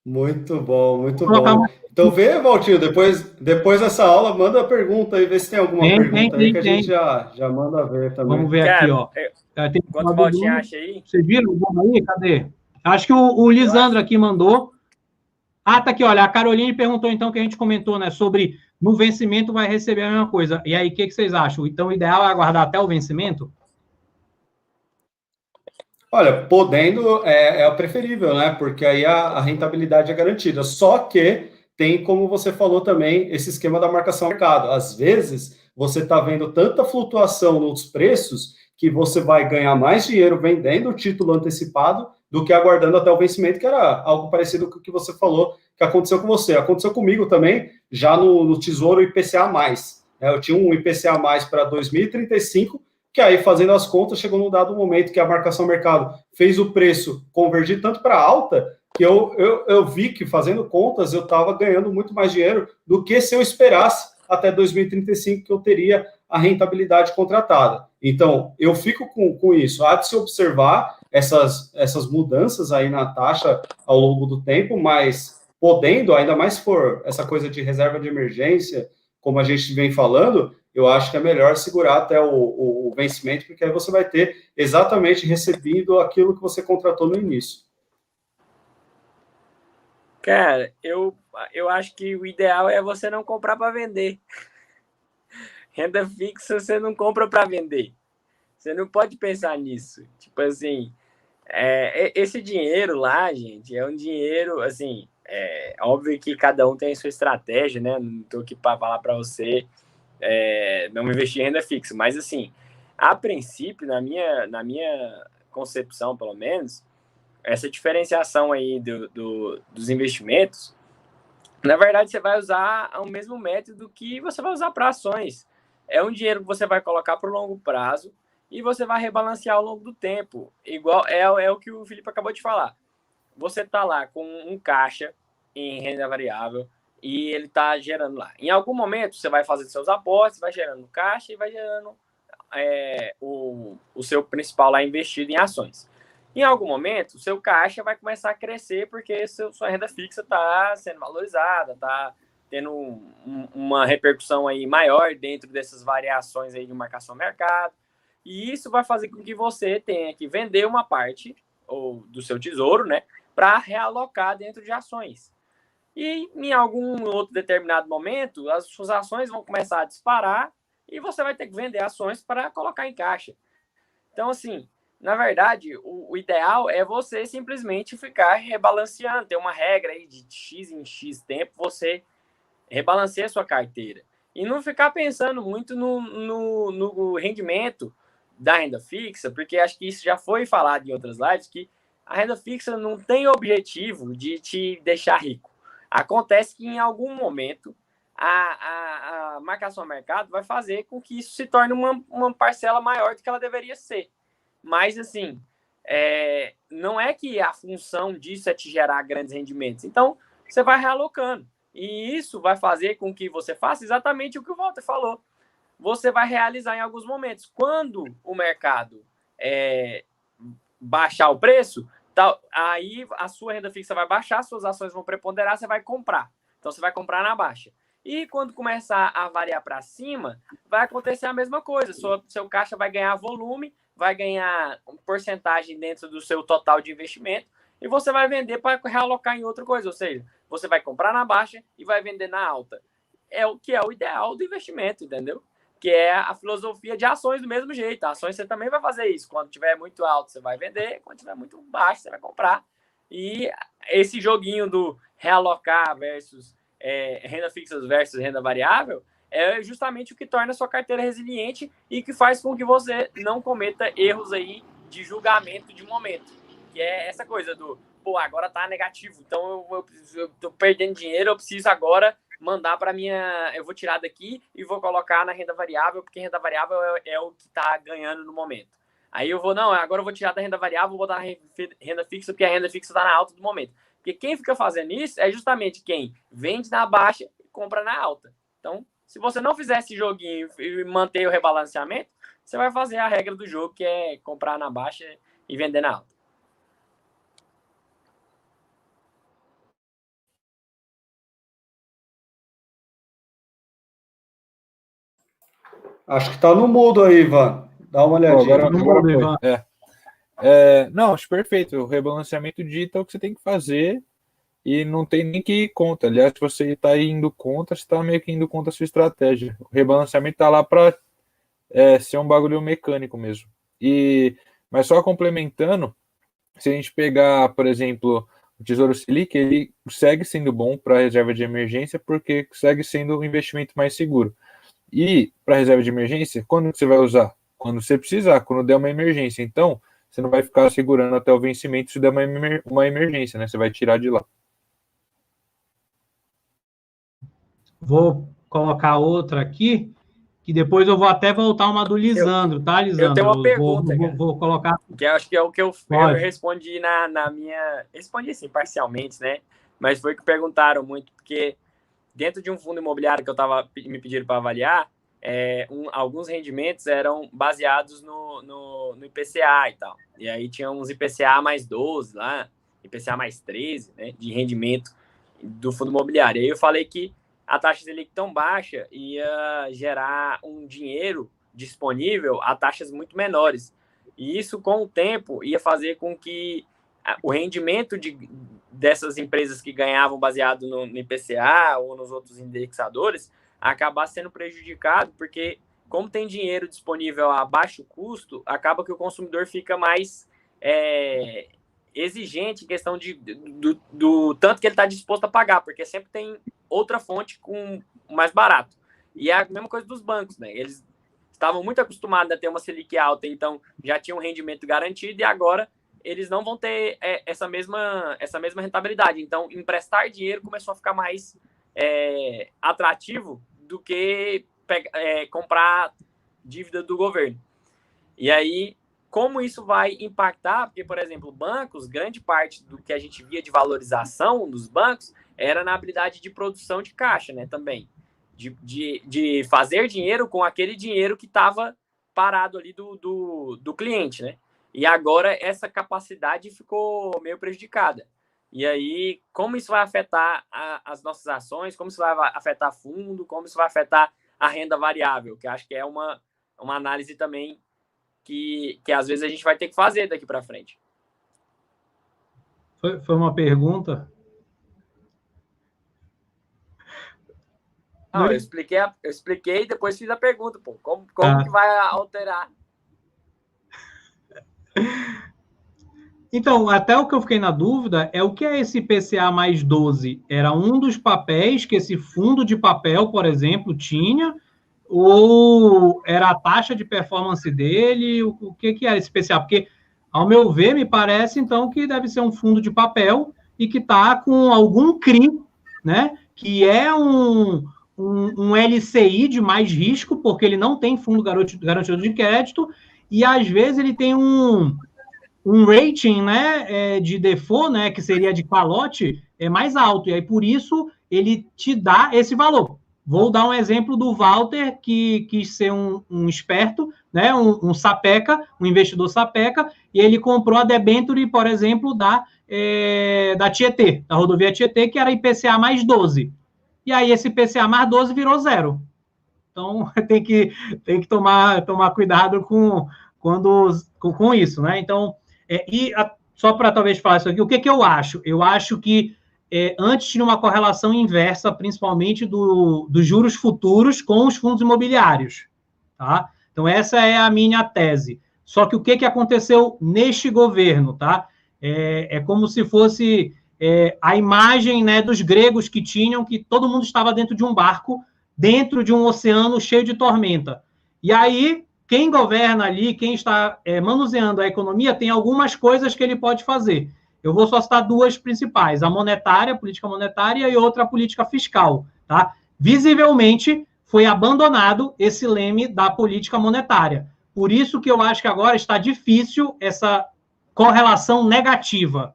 Muito bom, muito bom. Então vê, Valtinho, depois dessa aula, manda a pergunta aí, vê se tem alguma pergunta aí que a gente já manda ver também. Vamos ver aqui, ó. Enquanto o Valtinho acha aí... Vocês viram? Vamos aí? Cadê? Acho que o Lisandro aqui mandou. Ah, tá aqui, olha, a Caroline perguntou então, que a gente comentou, né, sobre no vencimento vai receber a mesma coisa. E aí, o que vocês acham? Então, o ideal é aguardar até o vencimento? Olha, podendo é o preferível, né? Porque aí a rentabilidade é garantida. Só que tem, como você falou também, esse esquema da marcação ao mercado. Às vezes, você está vendo tanta flutuação nos preços que você vai ganhar mais dinheiro vendendo o título antecipado do que aguardando até o vencimento, que era algo parecido com o que você falou que aconteceu com você. Aconteceu comigo também, já no Tesouro IPCA+. Eu tinha um IPCA+, para 2035, que aí, fazendo as contas, chegou num dado momento que a marcação ao mercado fez o preço convergir tanto para alta, que eu vi que, fazendo contas, eu estava ganhando muito mais dinheiro do que se eu esperasse até 2035, que eu teria a rentabilidade contratada. Então, eu fico com isso. Há de se observar essas mudanças aí na taxa ao longo do tempo, mas podendo, ainda mais se for essa coisa de reserva de emergência, como a gente vem falando, eu acho que é melhor segurar até o vencimento, porque aí você vai ter exatamente recebido aquilo que você contratou no início. Cara, eu acho que o ideal é você não comprar para vender. Renda fixa você não compra para vender. Você não pode pensar nisso. Tipo assim, esse dinheiro lá, gente, é um dinheiro, assim, óbvio que cada um tem a sua estratégia, né? Não estou aqui para falar para você não investir em renda fixa, mas assim, a princípio, na minha concepção, pelo menos, essa diferenciação aí dos investimentos, na verdade, você vai usar o mesmo método que você vai usar para ações. É um dinheiro que você vai colocar para o longo prazo e você vai rebalancear ao longo do tempo. Igual é o que o Felipe acabou de falar. Você está lá com um caixa em renda variável e ele está gerando lá. Em algum momento, você vai fazer seus aportes, vai gerando caixa e vai gerando o seu principal lá investido em ações. Em algum momento, o seu caixa vai começar a crescer porque sua renda fixa está sendo valorizada, está tendo uma repercussão aí maior dentro dessas variações aí de marcação ao mercado. E isso vai fazer com que você tenha que vender uma parte do seu tesouro, né, para realocar dentro de ações. E em algum outro determinado momento, as suas ações vão começar a disparar e você vai ter que vender ações para colocar em caixa. Então, assim, na verdade, o ideal é você simplesmente ficar rebalanceando, ter uma regra aí de X em X tempo, você rebalanceia a sua carteira. E não ficar pensando muito no rendimento da renda fixa, porque acho que isso já foi falado em outras lives, que a renda fixa não tem objetivo de te deixar rico. Acontece que em algum momento a marcação ao mercado vai fazer com que isso se torne uma parcela maior do que ela deveria ser. Mas, assim, não é que a função disso é te gerar grandes rendimentos. Então, você vai realocando. E isso vai fazer com que você faça exatamente o que o Walter falou. Você vai realizar em alguns momentos. Quando o mercado baixar o preço, aí a sua renda fixa vai baixar, suas ações vão preponderar, você vai comprar. Então, você vai comprar na baixa. E quando começar a variar para cima, vai acontecer a mesma coisa. Seu caixa vai ganhar volume, vai ganhar porcentagem dentro do seu total de investimento e você vai vender para realocar em outra coisa. Ou seja, você vai comprar na baixa e vai vender na alta. É o que é o ideal do investimento, entendeu? Que é a filosofia de ações do mesmo jeito. Ações você também vai fazer isso. Quando tiver muito alto, você vai vender. Quando tiver muito baixo, você vai comprar. E esse joguinho do realocar versus renda fixa versus renda variável é justamente o que torna a sua carteira resiliente e que faz com que você não cometa erros aí de julgamento de momento. Que é essa coisa do, agora tá negativo, então eu tô perdendo dinheiro, eu preciso agora mandar para minha... Eu vou tirar daqui e vou colocar na renda variável, porque renda variável é o que tá ganhando no momento. Aí agora eu vou tirar da renda variável, vou botar na renda fixa, porque a renda fixa tá na alta do momento. Porque quem fica fazendo isso é justamente quem vende na baixa e compra na alta. Então, se você não fizer esse joguinho e manter o rebalanceamento, você vai fazer a regra do jogo, que é comprar na baixa e vender na alta. Acho que tá no mudo aí, Ivan. Dá uma olhadinha. Agora foi. Não, acho perfeito. O rebalanceamento dita o que você tem que fazer e não tem nem que ir contra. Aliás, se você está indo contra, você está meio que indo contra a sua estratégia. O rebalanceamento está lá para ser um bagulho mecânico mesmo. Mas só complementando, se a gente pegar, por exemplo, o Tesouro Selic, ele segue sendo bom para reserva de emergência porque segue sendo um investimento mais seguro. E para reserva de emergência, quando você vai usar? Quando você precisar, quando der uma emergência. Então, você não vai ficar segurando até o vencimento se der uma emergência, né? Você vai tirar de lá. Vou colocar outra aqui, que depois eu vou até voltar uma do Lisandro, tá, Lisandro? Eu tenho uma pergunta, vou colocar... Que eu acho que é o que eu respondi na minha... Respondi, assim, parcialmente, né? Mas foi que perguntaram muito, porque dentro de um fundo imobiliário que me pediram para avaliar, alguns rendimentos eram baseados no IPCA e tal. E aí tinha uns IPCA mais 12 lá, IPCA mais 13, né, de rendimento do fundo imobiliário. E aí eu falei que a taxa Selic tão baixa ia gerar um dinheiro disponível a taxas muito menores. E isso, com o tempo, ia fazer com que o rendimento dessas empresas que ganhavam baseado no IPCA ou nos outros indexadores acabasse sendo prejudicado, porque como tem dinheiro disponível a baixo custo, acaba que o consumidor fica mais exigente em questão do tanto que ele está disposto a pagar, porque sempre tem outra fonte com mais barato. E é a mesma coisa dos bancos, né? Eles estavam muito acostumados a ter uma Selic alta, então já tinham um rendimento garantido, e agora eles não vão ter essa mesma rentabilidade. Então, emprestar dinheiro começou a ficar mais atrativo do que comprar dívida do governo. E aí, como isso vai impactar? Porque, por exemplo, bancos, grande parte do que a gente via de valorização dos bancos era na habilidade de produção de caixa, né, também. De fazer dinheiro com aquele dinheiro que estava parado ali do cliente, né? E agora essa capacidade ficou meio prejudicada. E aí, como isso vai afetar as nossas ações, como isso vai afetar fundo, como isso vai afetar a renda variável, que acho que é uma análise também que às vezes a gente vai ter que fazer daqui para frente. Foi uma pergunta? Não, eu expliquei e depois fiz a pergunta, pô. Como que vai alterar? Então, até o que eu fiquei na dúvida é o que é esse IPCA mais 12? Era um dos papéis que esse fundo de papel, por exemplo, tinha? Ou era a taxa de performance dele? O que era esse IPCA? Porque Ao meu ver, me parece, então, que deve ser um fundo de papel e que está com algum CRI, né? Que é um LCI de mais risco, porque ele não tem fundo garantido de crédito, e às vezes ele tem um rating, né, de default, né, que seria de calote, é mais alto, e aí por isso ele te dá esse valor. Vou dar um exemplo do Walter, que quis ser um esperto, né, um sapeca, um investidor sapeca, e ele comprou a debenture, por exemplo, da Tietê, da rodovia Tietê, que era IPCA mais 12. E aí esse IPCA mais 12 virou zero. Então tem que tomar cuidado com isso, né? Então, só para talvez falar isso aqui, o que eu acho? Eu acho que antes tinha uma correlação inversa, principalmente dos juros futuros com os fundos imobiliários, tá? Então, essa é a minha tese. Só que o que aconteceu neste governo, tá? É como se fosse a imagem, né, dos gregos que tinham, que todo mundo estava dentro de um barco, dentro de um oceano cheio de tormenta. E aí, quem governa ali, quem está manuseando a economia, tem algumas coisas que ele pode fazer. Eu vou só citar duas principais, a monetária, a política monetária, e outra, a política fiscal. Tá? Visivelmente, foi abandonado esse leme da política monetária. Por isso que eu acho que agora está difícil essa correlação negativa.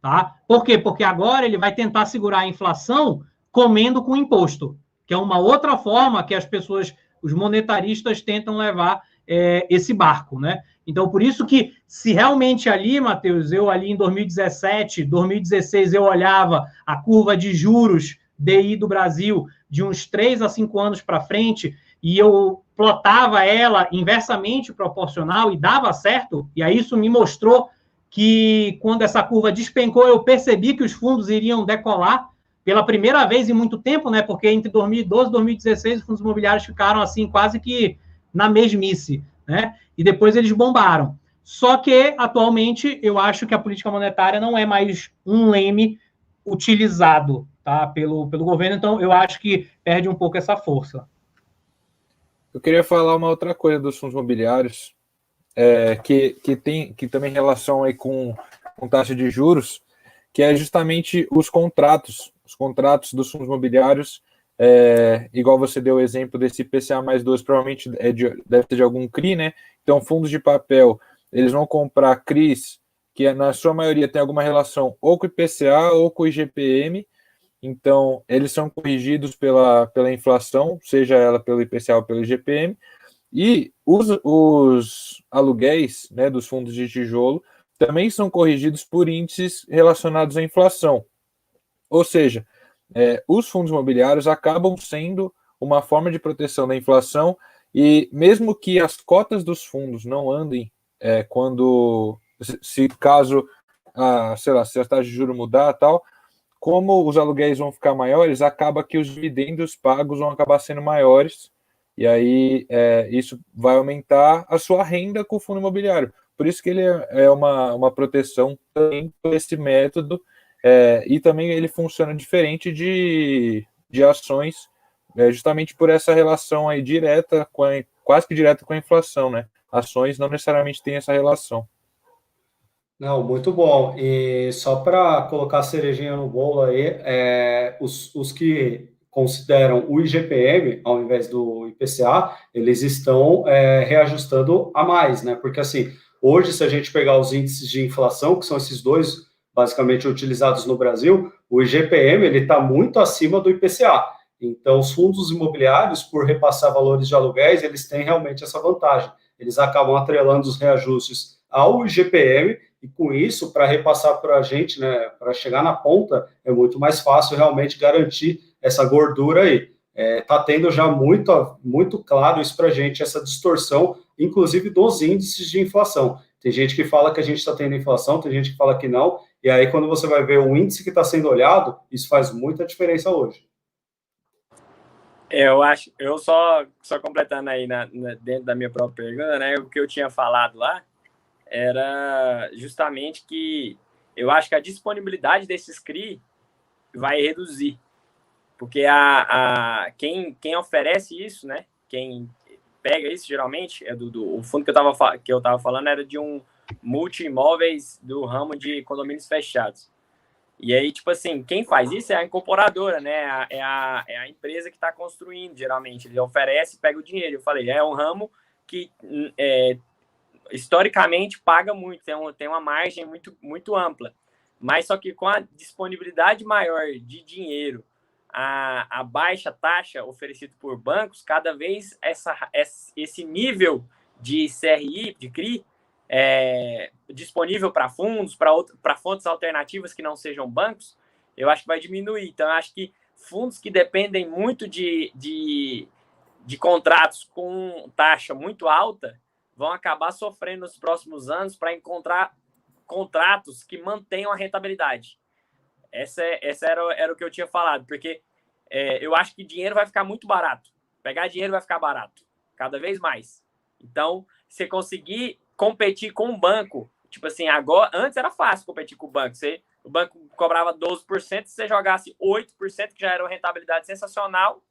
Tá? Por quê? Porque agora ele vai tentar segurar a inflação comendo com imposto, que é uma outra forma que as pessoas, os monetaristas, tentam levar esse barco, né? Então, por isso que, se realmente ali, Matheus, eu ali em 2017, 2016, eu olhava a curva de juros DI do Brasil de uns 3 a 5 anos para frente, e eu plotava ela inversamente proporcional e dava certo, e aí isso me mostrou que, quando essa curva despencou, eu percebi que os fundos iriam decolar pela primeira vez em muito tempo, né? Porque entre 2012 e 2016 os fundos imobiliários ficaram assim quase que na mesmice, né? E depois eles bombaram. Só que, atualmente, eu acho que a política monetária não é mais um leme utilizado, tá, pelo governo, então eu acho que perde um pouco essa força. Eu queria falar uma outra coisa dos fundos imobiliários, que tem também relação aí com taxa de juros, que é justamente os contratos dos fundos imobiliários, igual você deu o exemplo desse IPCA mais 2, provavelmente deve ter de algum CRI, né? Então, fundos de papel, eles vão comprar CRIs, que na sua maioria tem alguma relação ou com o IPCA ou com o IGPM, então eles são corrigidos pela inflação, seja ela pelo IPCA ou pelo IGPM, e os aluguéis, né, dos fundos de tijolo também são corrigidos por índices relacionados à inflação. Ou seja, os fundos imobiliários acabam sendo uma forma de proteção da inflação, e mesmo que as cotas dos fundos não andem caso se a taxa de juros mudar tal, como os aluguéis vão ficar maiores, acaba que os dividendos pagos vão acabar sendo maiores, e aí isso vai aumentar a sua renda com o fundo imobiliário. Por isso que ele é uma proteção também por esse método, e também ele funciona diferente de ações, justamente por essa relação aí direta, quase que direta com a inflação, né? Ações não necessariamente têm essa relação. Não, muito bom. E só para colocar a cerejinha no bolo aí, os que consideram o IGPM ao invés do IPCA, eles estão reajustando a mais, né? Porque, assim, hoje, se a gente pegar os índices de inflação, que são esses dois basicamente utilizados no Brasil, o IGPM ele está muito acima do IPCA. Então, os fundos imobiliários, por repassar valores de aluguéis, eles têm realmente essa vantagem. Eles acabam atrelando os reajustes ao IGPM, e com isso, para repassar para a gente, né, para chegar na ponta, é muito mais fácil realmente garantir essa gordura aí. Está tendo já muito claro isso para a gente, essa distorção, inclusive dos índices de inflação. Tem gente que fala que a gente está tendo inflação, tem gente que fala que não, e aí quando você vai ver o índice que está sendo olhado, isso faz muita diferença hoje. Eu acho, eu só completando aí dentro da minha própria pergunta, né, o que eu tinha falado lá era justamente que eu acho que a disponibilidade desses CRI vai reduzir, porque quem oferece isso, né, quem pega isso geralmente o fundo que eu estava falando era de um multi-imóveis do ramo de condomínios fechados. E aí, tipo assim, quem faz isso é a incorporadora, né? É a empresa que está construindo, geralmente. Ele oferece e pega o dinheiro. Eu falei, é um ramo que historicamente paga muito, tem uma margem muito, muito ampla. Mas só que com a disponibilidade maior de dinheiro, a baixa taxa oferecida por bancos, cada vez esse nível de CRI, de CRI, disponível para fundos, para fontes alternativas que não sejam bancos, eu acho que vai diminuir. Então, eu acho que fundos que dependem muito de contratos com taxa muito alta vão acabar sofrendo nos próximos anos para encontrar contratos que mantenham a rentabilidade. Essa era o que eu tinha falado, porque eu acho que dinheiro vai ficar muito barato. Pegar dinheiro vai ficar barato, cada vez mais. Então, você conseguir competir com um banco, tipo assim, agora, antes era fácil competir com o banco. O banco cobrava 12%, se você jogasse 8%, que já era uma rentabilidade sensacional,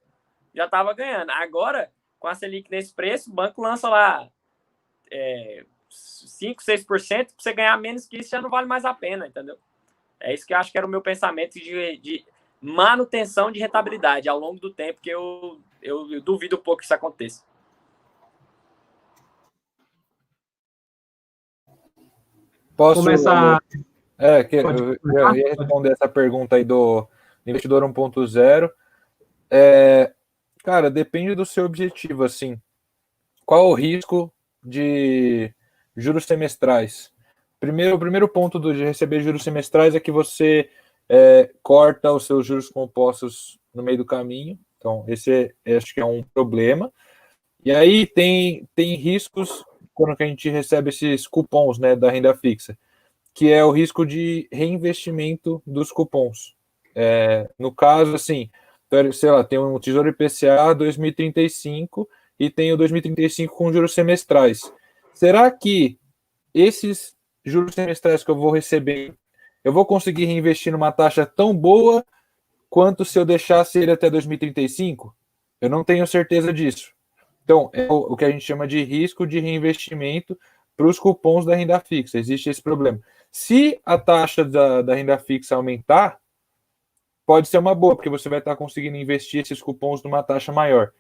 já estava ganhando. Agora, com a Selic nesse preço, o banco lança lá 5%, 6%, para você ganhar menos que isso já não vale mais a pena, entendeu? É isso que eu acho que era o meu pensamento de manutenção de rentabilidade ao longo do tempo, que eu duvido um pouco que isso aconteça. Posso começar? Eu ia responder essa pergunta aí do investidor 1.0. Cara, depende do seu objetivo, assim. Qual o risco de juros semestrais? O primeiro ponto de receber juros semestrais é que você corta os seus juros compostos no meio do caminho. Então, esse acho que é um problema. E aí tem riscos quando a gente recebe esses cupons, né, da renda fixa, que é o risco de reinvestimento dos cupons. No caso, assim, sei lá, tem um Tesouro IPCA 2035 e tem o 2035 com juros semestrais. Será que esses juros semestrais que eu vou receber, eu vou conseguir reinvestir numa taxa tão boa quanto se eu deixasse ele até 2035? Eu não tenho certeza disso. Então, é o que a gente chama de risco de reinvestimento para os cupons da renda fixa. Existe esse problema. Se a taxa da renda fixa aumentar, pode ser uma boa, porque você vai estar conseguindo investir esses cupons numa taxa maior.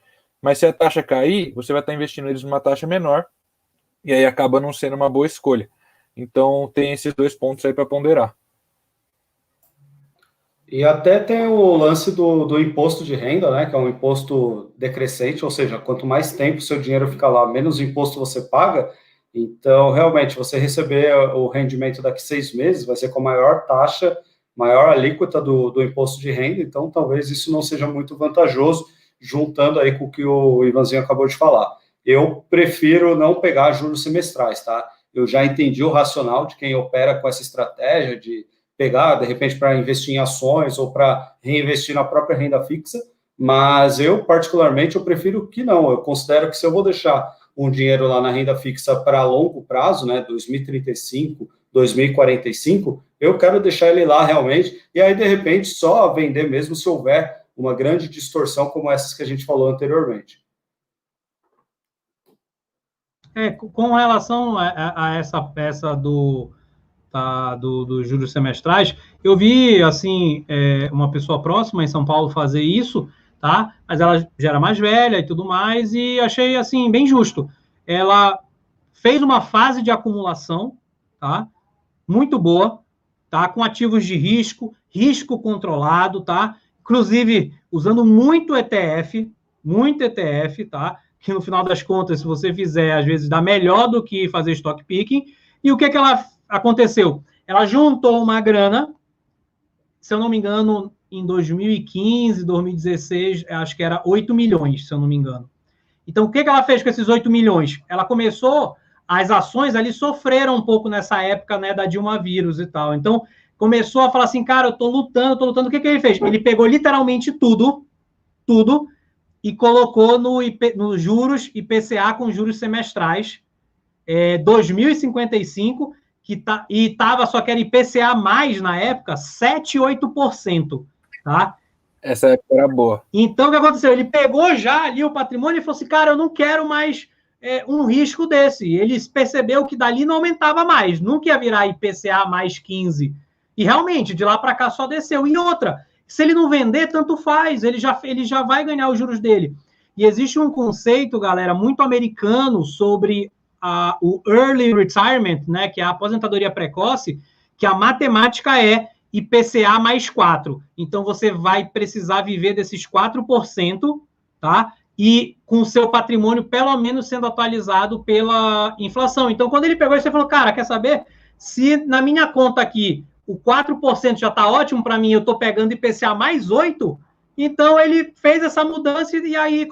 Mas se a taxa cair, você vai estar investindo eles numa taxa menor, e aí acaba não sendo uma boa escolha. Então, tem esses dois pontos aí para ponderar. E até tem o lance do imposto de renda, né, que é um imposto decrescente, ou seja, quanto mais tempo o seu dinheiro fica lá, menos imposto você paga. Então, realmente, você receber o rendimento daqui 6 meses vai ser com a maior taxa, maior alíquota do imposto de renda. Então, talvez isso não seja muito vantajoso, juntando aí com o que o Ivanzinho acabou de falar. Eu prefiro não pegar juros semestrais, tá? Eu já entendi o racional de quem opera com essa estratégia de pegar, de repente, para investir em ações ou para reinvestir na própria renda fixa, mas eu, particularmente, eu prefiro que não. Eu considero que se eu vou deixar um dinheiro lá na renda fixa para longo prazo, né, 2035, 2045, eu quero deixar ele lá realmente, e aí, de repente, só vender mesmo se houver uma grande distorção como essas que a gente falou anteriormente. Com relação a essa peça dos juros semestrais, eu vi, assim, uma pessoa próxima em São Paulo fazer isso, tá? Mas ela já era mais velha e tudo mais, e achei, assim, bem justo. Ela fez uma fase de acumulação, tá? Muito boa, tá? Com ativos de risco controlado, tá? Inclusive, usando muito ETF, tá? Que no final das contas, se você fizer, às vezes dá melhor do que fazer stock picking. E o que ela aconteceu? Ela juntou uma grana, se eu não me engano, em 2015, 2016, acho que era 8 milhões, se eu não me engano. Então, o que ela fez com esses 8 milhões? Ela começou, as ações ali sofreram um pouco nessa época, né, da Dilma vírus e tal. Então, começou a falar assim, cara, eu tô lutando. O que ele fez? Ele pegou literalmente tudo, e colocou no juros IPCA com juros semestrais, 2055, e estava, só que era IPCA mais, na época, 7%, 8%, tá? Essa época era boa. Então, o que aconteceu? Ele pegou já ali o patrimônio e falou assim, cara, eu não quero mais um risco desse. Ele percebeu que dali não aumentava mais, nunca ia virar IPCA mais 15. E realmente, de lá para cá só desceu. E outra, se ele não vender, tanto faz, ele já vai ganhar os juros dele. E existe um conceito, galera, muito americano sobre o early retirement, né, que é a aposentadoria precoce, que a matemática é IPCA mais 4. Então, você vai precisar viver desses 4%, tá? E com o seu patrimônio, pelo menos, sendo atualizado pela inflação. Então, quando ele pegou isso, ele falou, cara, quer saber? Se na minha conta aqui o 4% já está ótimo para mim, eu estou pegando IPCA mais 8%, então ele fez essa mudança e aí,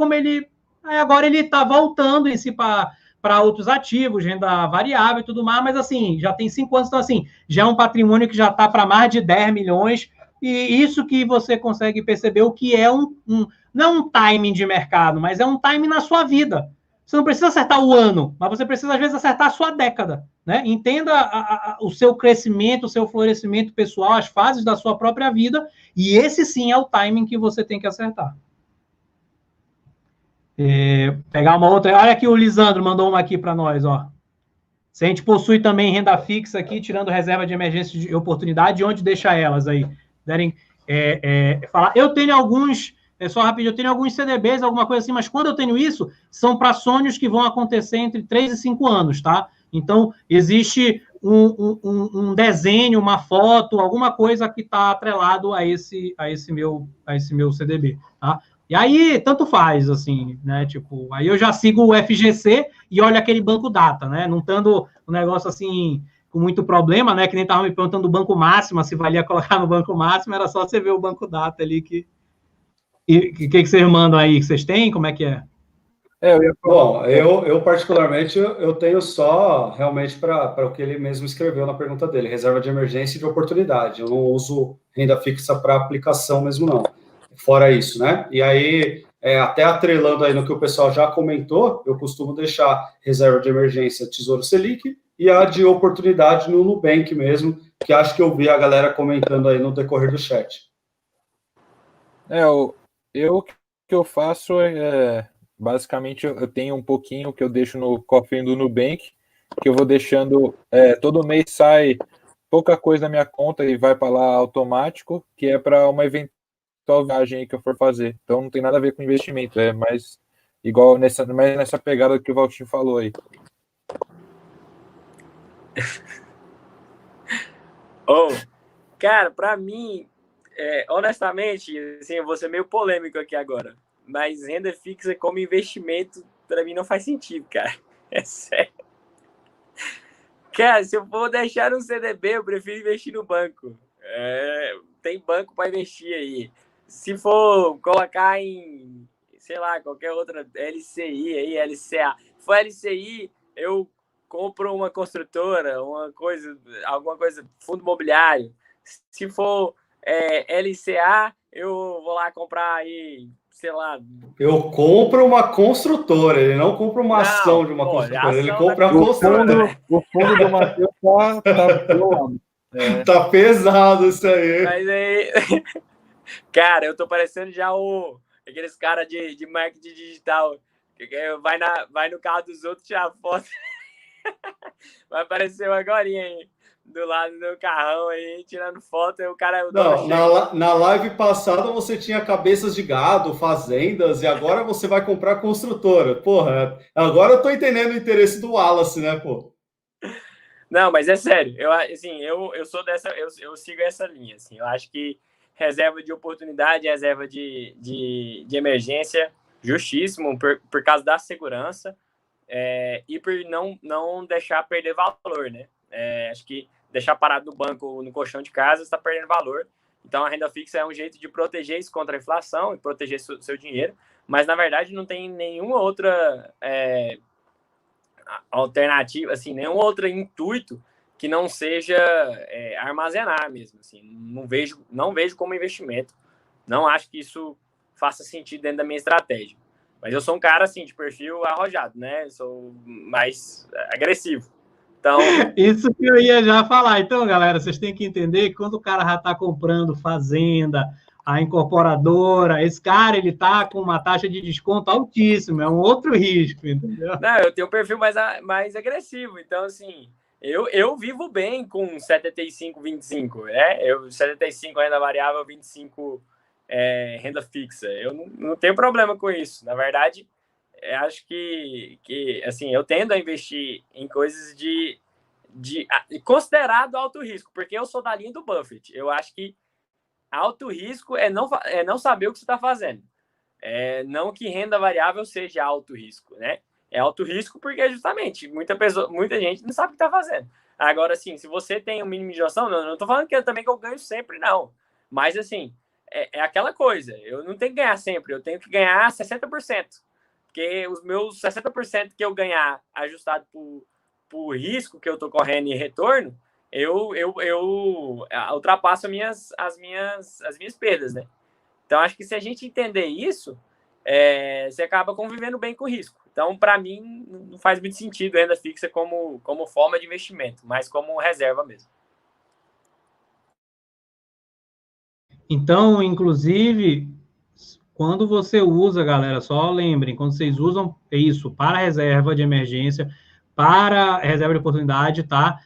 agora ele está voltando em si para outros ativos, renda variável e tudo mais, mas assim, já tem 5 anos, então assim, já é um patrimônio que já está para mais de 10 milhões, e isso que você consegue perceber o que é não é um timing de mercado, mas é um timing na sua vida. Você não precisa acertar o ano, mas você precisa, às vezes, acertar a sua década, né? Entenda o seu crescimento, o seu florescimento pessoal, as fases da sua própria vida, e esse sim é o timing que você tem que acertar. Pegar uma outra. Olha aqui, o Lisandro mandou uma aqui para nós, ó. Se a gente possui também renda fixa aqui, tirando reserva de emergência de oportunidade, onde deixa elas aí? Falar. Eu tenho alguns, só rapidinho, eu tenho alguns CDBs, alguma coisa assim, mas quando eu tenho isso, são para sonhos que vão acontecer entre 3 e 5 anos, tá? Então, existe um desenho, uma foto, alguma coisa que está atrelado a esse meu CDB, tá? E aí, tanto faz, assim, né? Tipo, aí eu já sigo o FGC e olho aquele banco data, né? Não estando um negócio assim com muito problema, né? Que nem estava me perguntando do banco máximo, se valia colocar no banco máximo, era só você ver o banco data ali que. E o que vocês mandam aí? Que vocês têm? Como é que é? Bom, eu particularmente, eu tenho só realmente para o que ele mesmo escreveu na pergunta dele, reserva de emergência e de oportunidade. Eu não uso renda fixa para aplicação mesmo, não. Fora isso, né? E aí, até atrelando aí no que o pessoal já comentou, eu costumo deixar reserva de emergência Tesouro Selic e a de oportunidade no Nubank mesmo, que acho que eu vi a galera comentando aí no decorrer do chat. O que eu faço basicamente, eu tenho um pouquinho que eu deixo no cofrinho do Nubank, que eu vou deixando, todo mês sai pouca coisa da minha conta e vai para lá automático, que é para uma eventual viagem aí que eu for fazer. Então não tem nada a ver com investimento, é mais igual nessa pegada que o Valtinho falou aí. Cara, para mim, honestamente, assim, eu vou ser meio polêmico aqui agora, mas renda fixa como investimento, para mim, não faz sentido, cara. É sério. Cara, se eu for deixar no CDB, eu prefiro investir no banco. Tem banco para investir aí. Se for colocar em, sei lá, qualquer outra LCI aí, LCA. Se for LCI, eu compro uma construtora, alguma coisa, fundo imobiliário. Se for LCA, eu vou lá comprar aí, sei lá. Eu compro uma construtora, ele não compra uma ação de uma construtora, ele compra a construtora. O fundo do Matheus tá pesado isso aí. Mas aí, cara, eu tô parecendo já aqueles caras de marketing digital, que vai no carro dos outros tirar foto. Vai aparecer uma agorinha aí do lado do carrão aí, tirando foto, e o cara... Não, na live passada você tinha cabeças de gado, fazendas, e agora você vai comprar construtora. Porra, agora eu tô entendendo o interesse do Wallace, né, pô? Não, mas é sério, eu sou dessa, eu sigo essa linha, assim, eu acho que reserva de oportunidade, reserva de emergência, justíssimo, por causa da segurança, e por não deixar perder valor, né? Acho que deixar parado no banco, no colchão de casa, está perdendo valor. Então, a renda fixa é um jeito de proteger isso contra a inflação e proteger seu dinheiro, mas, na verdade, não tem nenhuma outra alternativa, assim, nenhum outro intuito que não seja armazenar mesmo. Assim, não vejo como investimento. Não acho que isso faça sentido dentro da minha estratégia. Mas eu sou um cara, assim, de perfil arrojado, né? Eu sou mais agressivo. Então... Isso que eu ia já falar. Então, galera, vocês têm que entender que quando o cara já está comprando fazenda, a incorporadora, esse cara, ele tá com uma taxa de desconto altíssima, é um outro risco, entendeu? Não, eu tenho um perfil mais agressivo, então, assim, eu vivo bem com 75, 25, né? 75 renda variável, 25 renda fixa. Eu não tenho problema com isso. Na verdade, acho que assim, eu tendo a investir em coisas de considerado alto risco, porque eu sou da linha do Buffett. Eu acho que alto risco é não saber o que você está fazendo. Não que renda variável seja alto risco, né? É alto risco porque, justamente, muita gente não sabe o que está fazendo. Agora, assim, se você tem um mínimo de noção, não estou falando que eu ganho sempre, não. Mas, assim, é aquela coisa. Eu não tenho que ganhar sempre, eu tenho que ganhar 60%. Porque os meus 60% que eu ganhar ajustado por risco que eu estou correndo em retorno, eu ultrapasso as minhas perdas, né? Então, acho que se a gente entender isso, você acaba convivendo bem com o risco. Então, para mim, não faz muito sentido renda fixa como forma de investimento, mas como reserva mesmo. Então, inclusive, quando você usa, galera, só lembrem, quando vocês usam isso para reserva de emergência, para reserva de oportunidade, tá?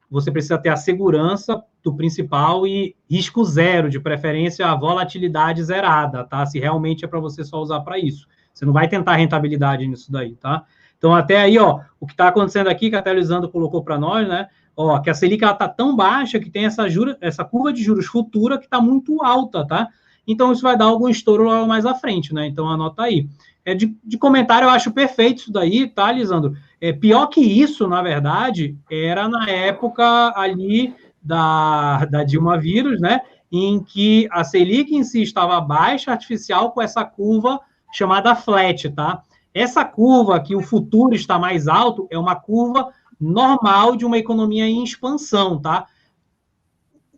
Você precisa ter a segurança do principal e risco zero, de preferência a volatilidade zerada, tá? Se realmente é para você só usar para isso. Você não vai tentar rentabilidade nisso daí, tá? Então, até aí, ó, o que está acontecendo aqui, que a Elisandro colocou para nós, né? Ó, que a Selic está tão baixa que tem essa curva de juros futura que está muito alta, tá? Então, isso vai dar algum estouro lá mais à frente, né? Então, anota aí. De comentário, eu acho perfeito isso daí, tá, Lisandro? Pior que isso, na verdade, era na época ali da Dilma vírus, né? Em que a Selic em si estava baixa, artificial, com essa curva chamada flat, tá? Essa curva que o futuro está mais alto é uma curva normal de uma economia em expansão, tá?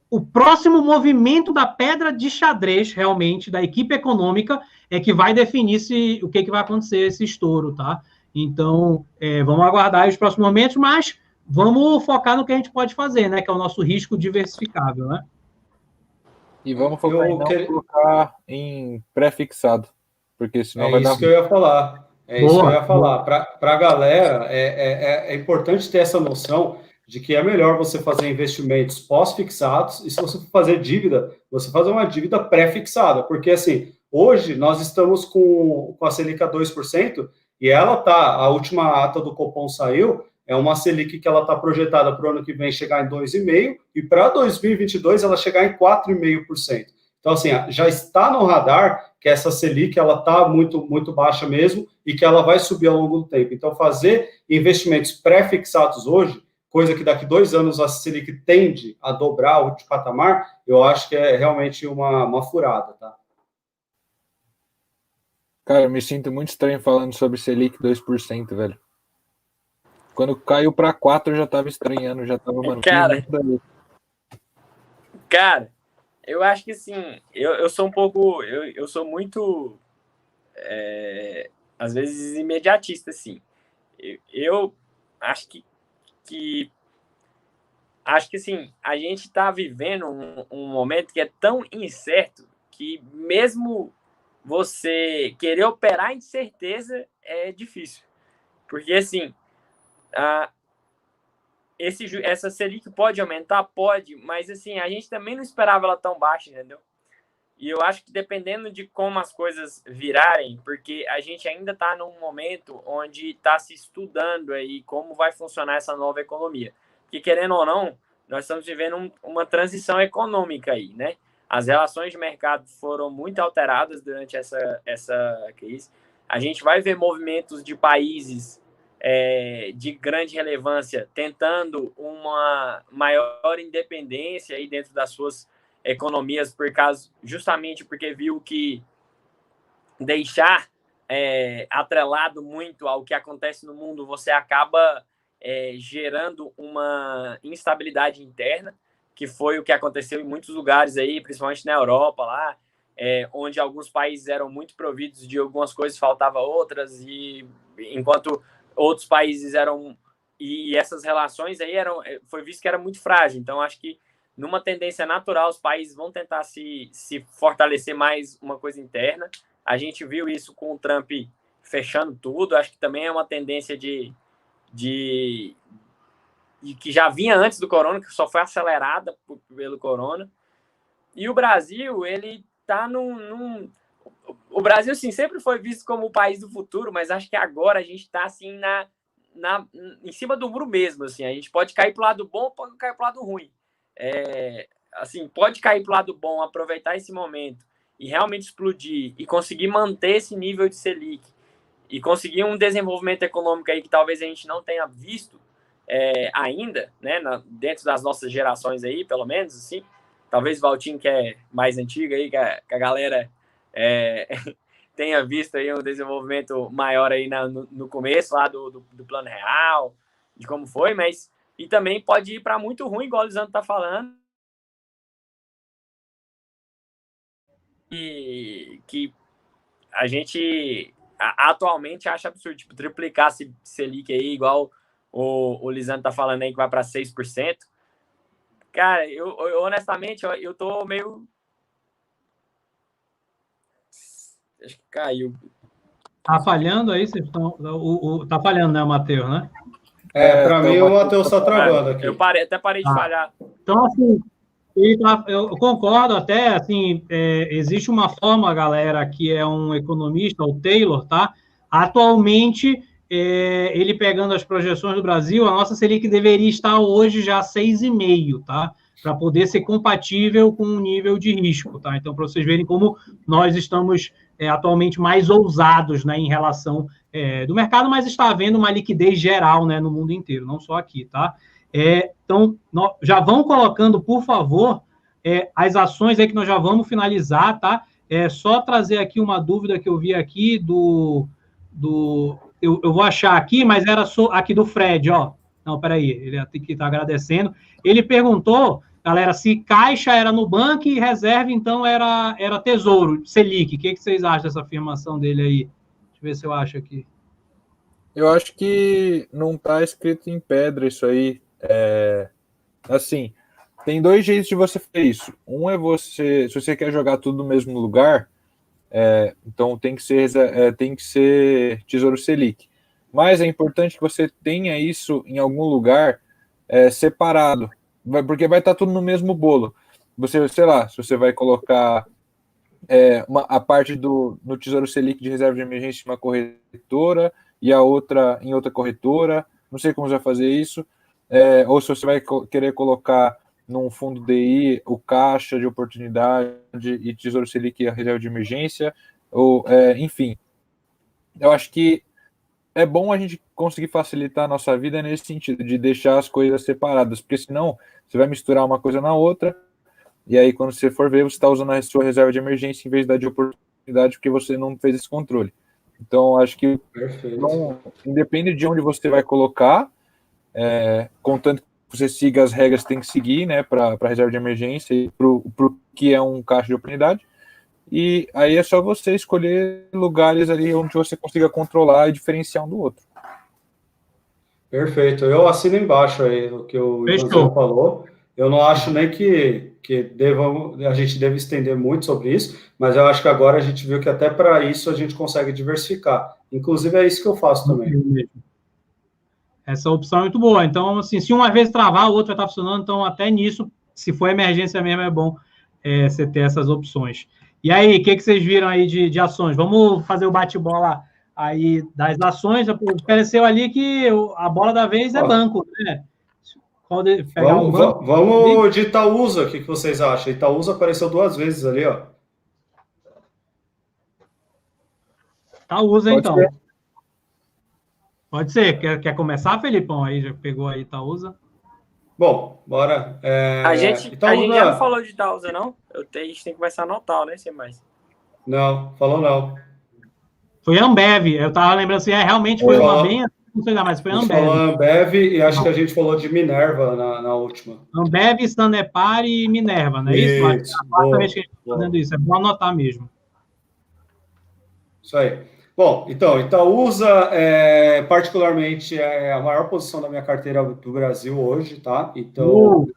O próximo movimento da pedra de xadrez, realmente, da equipe econômica, é que vai definir o que vai acontecer esse estouro, tá? Então, vamos aguardar os próximos momentos, mas vamos focar no que a gente pode fazer, né? Que é o nosso risco diversificável, né? E vamos focar em não colocar em pré-fixado, porque senão vai dar... É isso que eu ia falar. Isso que eu ia falar. Para a galera, é importante ter essa noção de que é melhor você fazer investimentos pós-fixados, e se você for fazer dívida, você fazer uma dívida pré-fixada, porque, assim, hoje nós estamos com a Selic a 2%, e ela a última ata do Copom saiu, é uma Selic que ela está projetada para o ano que vem chegar em 2,5%, e para 2022 ela chegar em 4,5%. Então, assim, já está no radar que essa Selic ela está muito, muito baixa mesmo e que ela vai subir ao longo do tempo. Então, fazer investimentos pré-fixados hoje, coisa que daqui 2 anos a Selic tende a dobrar o patamar, eu acho que é realmente uma furada, tá? Cara, eu me sinto muito estranho falando sobre Selic 2%, velho. Quando caiu para 4, eu já tava estranhando, já tava, mano... Cara, eu acho que, assim, eu sou um pouco... Eu sou muito, às vezes, imediatista, assim. Eu acho que assim, a gente está vivendo um momento que é tão incerto que mesmo você querer operar em certeza é difícil. Porque, assim, essa Selic pode aumentar? Pode, mas, assim, a gente também não esperava ela tão baixa, entendeu? E eu acho que dependendo de como as coisas virarem, porque a gente ainda está num momento onde está se estudando aí como vai funcionar essa nova economia. Porque, querendo ou não, nós estamos vivendo uma transição econômica aí, né? As relações de mercado foram muito alteradas durante essa crise. A gente vai ver movimentos de países de grande relevância tentando uma maior independência aí dentro das suas economias, justamente porque viu que deixar atrelado muito ao que acontece no mundo, você acaba gerando uma instabilidade interna, que foi o que aconteceu em muitos lugares aí, principalmente na Europa lá, onde alguns países eram muito providos de algumas coisas, faltava outras, e enquanto outros países eram... E essas relações aí foi visto que era muito frágil. Então, acho que numa tendência natural, os países vão tentar se fortalecer mais uma coisa interna. A gente viu isso com o Trump fechando tudo. Acho que também é uma tendência de que já vinha antes do corona, que só foi acelerada pelo corona. E o Brasil, ele está O Brasil, assim, sempre foi visto como o país do futuro, mas acho que agora a gente está, assim, em cima do muro mesmo, assim. A gente pode cair para o lado bom, pode cair para o lado ruim. Assim, pode cair para o lado bom, aproveitar esse momento e realmente explodir e conseguir manter esse nível de Selic e conseguir um desenvolvimento econômico aí que talvez a gente não tenha visto ainda, né, dentro das nossas gerações aí, pelo menos, assim. Talvez o Valtinho, que é mais antigo aí, que a galera tenha visto aí um desenvolvimento maior aí no começo lá do Plano Real, de como foi, mas e também pode ir para muito ruim, igual o Lisandro está falando, e que a gente atualmente acha absurdo, tipo, triplicar Selic aí, igual o Lisandro está falando aí, que vai para 6%. Cara, eu honestamente, eu tô meio... Acho que caiu. Tá falhando aí? Vocês estão... Tá falhando, né, Matheus, né? Para mim, o Matheus está travando aqui. Eu até parei de falhar. Então, assim, eu concordo até, assim, existe uma forma, galera, que é um economista, o Taylor, tá? Atualmente, ele pegando as projeções do Brasil, a nossa Selic deveria estar hoje já 6,5, tá? Para poder ser compatível com o nível de risco, tá? Então, para vocês verem como nós estamos atualmente mais ousados, né, em relação do mercado, mas está havendo uma liquidez geral, né, no mundo inteiro, não só aqui, tá? Então, já vão colocando, por favor, as ações aí que nós já vamos finalizar, tá? Só trazer aqui uma dúvida que eu vi aqui eu vou achar aqui, mas era aqui do Fred, ó. Não, peraí, ele tem que estar agradecendo. Ele perguntou, galera, se caixa era Nubank e reserva, então, era Tesouro, Selic. O que vocês acham dessa afirmação dele aí? Deixa eu ver se eu acho aqui. Eu acho que não está escrito em pedra isso aí. Assim, tem dois jeitos de você fazer isso. Um é se você quer jogar tudo no mesmo lugar, então tem que ser Tesouro Selic. Mas é importante que você tenha isso em algum lugar separado, porque vai estar tudo no mesmo bolo. Você, sei lá, se você vai colocar a parte no Tesouro Selic de reserva de emergência em uma corretora e a outra em outra corretora, não sei como você vai fazer isso, ou se você vai querer colocar num fundo DI o caixa de oportunidade e Tesouro Selic e a reserva de emergência, ou enfim. Eu acho que é bom a gente conseguir facilitar a nossa vida nesse sentido, de deixar as coisas separadas, porque senão você vai misturar uma coisa na outra, e aí quando você for ver, você está usando a sua reserva de emergência em vez da de oportunidade, porque você não fez esse controle. Então, acho que independe de onde você vai colocar, contanto que você siga as regras que tem que seguir, né, para a reserva de emergência e para o que é um caixa de oportunidade. E aí é só você escolher lugares ali onde você consiga controlar e diferenciar um do outro. Perfeito. Eu assino embaixo aí o que o Ivan falou. Eu não acho nem que a gente deve estender muito sobre isso, mas eu acho que agora a gente viu que até para isso a gente consegue diversificar. Inclusive, é isso que eu faço também. Essa opção é muito boa. Então, assim, se uma vez travar, o outro vai estar funcionando. Então, até nisso, se for emergência mesmo, é bom você ter essas opções. E aí, o que vocês viram aí de ações? Vamos fazer o bate-bola aí das ações. Apareceu ali que a bola da vez é banco, né? Vamos de Itaúsa, o que vocês acham? Itaúsa apareceu 2 vezes ali, ó. Itaúsa, então. Ser. Pode ser. Quer começar, Felipão? Aí já pegou aí Itaúsa. Bom, bora. A gente já não falou de Itaúsa, não? A gente tem que começar a anotar, né? Sem mais. Não, falou não. Foi Ambev. Eu tava lembrando assim, realmente foi uma bem... Não sei lá, mas foi Ambev. A gente falou Ambev e acho que a gente falou de Minerva na última. Ambev, Sanepar e Minerva, não é isso? Isso. É a quarta vez que a gente está fazendo isso. É bom anotar mesmo. Isso aí. Bom, então, Itaúsa, particularmente, é a maior posição da minha carteira do Brasil hoje, tá? Então,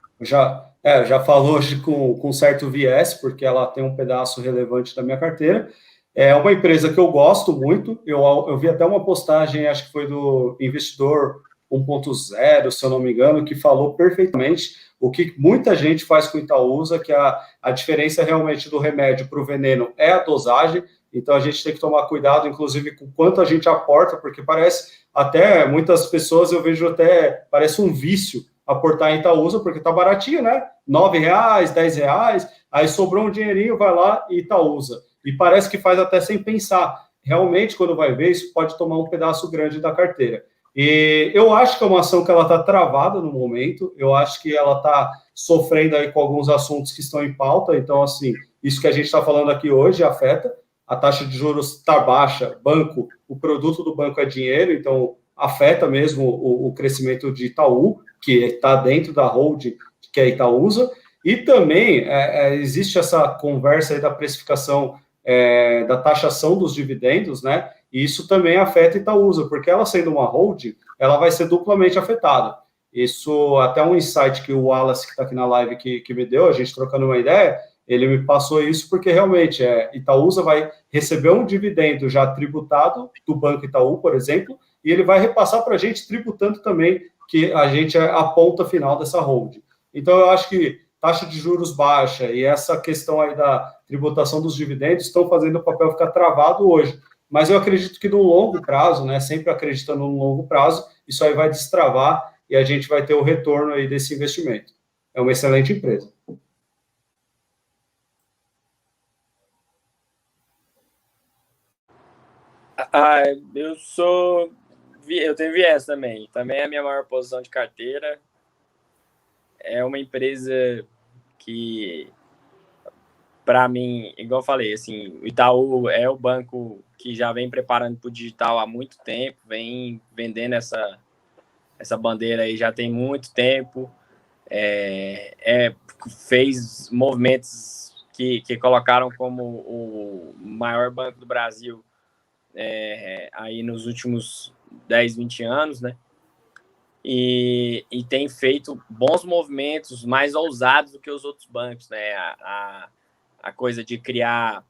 Já falou hoje com certo viés, porque ela tem um pedaço relevante da minha carteira. É uma empresa que eu gosto muito. Eu vi até uma postagem, acho que foi do Investidor 1.0, se eu não me engano, que falou perfeitamente o que muita gente faz com Itaúsa, que a diferença realmente do remédio para o veneno é a dosagem. Então, a gente tem que tomar cuidado, inclusive, com quanto a gente aporta, porque parece, até muitas pessoas, eu vejo até, parece um vício aportar em Itaúsa, porque tá baratinho, né? R$9, R$10, aí sobrou um dinheirinho, vai lá e Itaúsa. E parece que faz até sem pensar. Realmente, quando vai ver, isso pode tomar um pedaço grande da carteira. E eu acho que é uma ação que ela está travada no momento, eu acho que ela está sofrendo aí com alguns assuntos que estão em pauta, então, assim, isso que a gente está falando aqui hoje afeta. A taxa de juros está baixa, banco, o produto do banco é dinheiro, então afeta mesmo o crescimento de Itaú, que está dentro da holding, que é Itaúsa, e também existe essa conversa aí da precificação da taxação dos dividendos, né? E isso também afeta Itaúsa, porque ela sendo uma holding, ela vai ser duplamente afetada. Isso até um insight que o Wallace, que está aqui na live, que me deu, a gente trocando uma ideia, ele me passou isso porque realmente Itaúsa vai receber um dividendo já tributado do Banco Itaú, por exemplo, e ele vai repassar para a gente tributando também, que a gente é a ponta final dessa holding. Então, eu acho que taxa de juros baixa e essa questão aí da tributação dos dividendos estão fazendo o papel ficar travado hoje. Mas eu acredito que no longo prazo, né, sempre acreditando no longo prazo, isso aí vai destravar e a gente vai ter o retorno aí desse investimento. É uma excelente empresa. Eu tenho viés também. Também é a minha maior posição de carteira. É uma empresa que, para mim, igual eu falei, assim, o Itaú é o banco que já vem preparando para o digital há muito tempo, vem vendendo essa bandeira aí já tem muito tempo. Fez movimentos que colocaram como o maior banco do Brasil aí nos últimos 10, 20 anos, né? E tem feito bons movimentos, mais ousados do que os outros bancos, né? A coisa de criar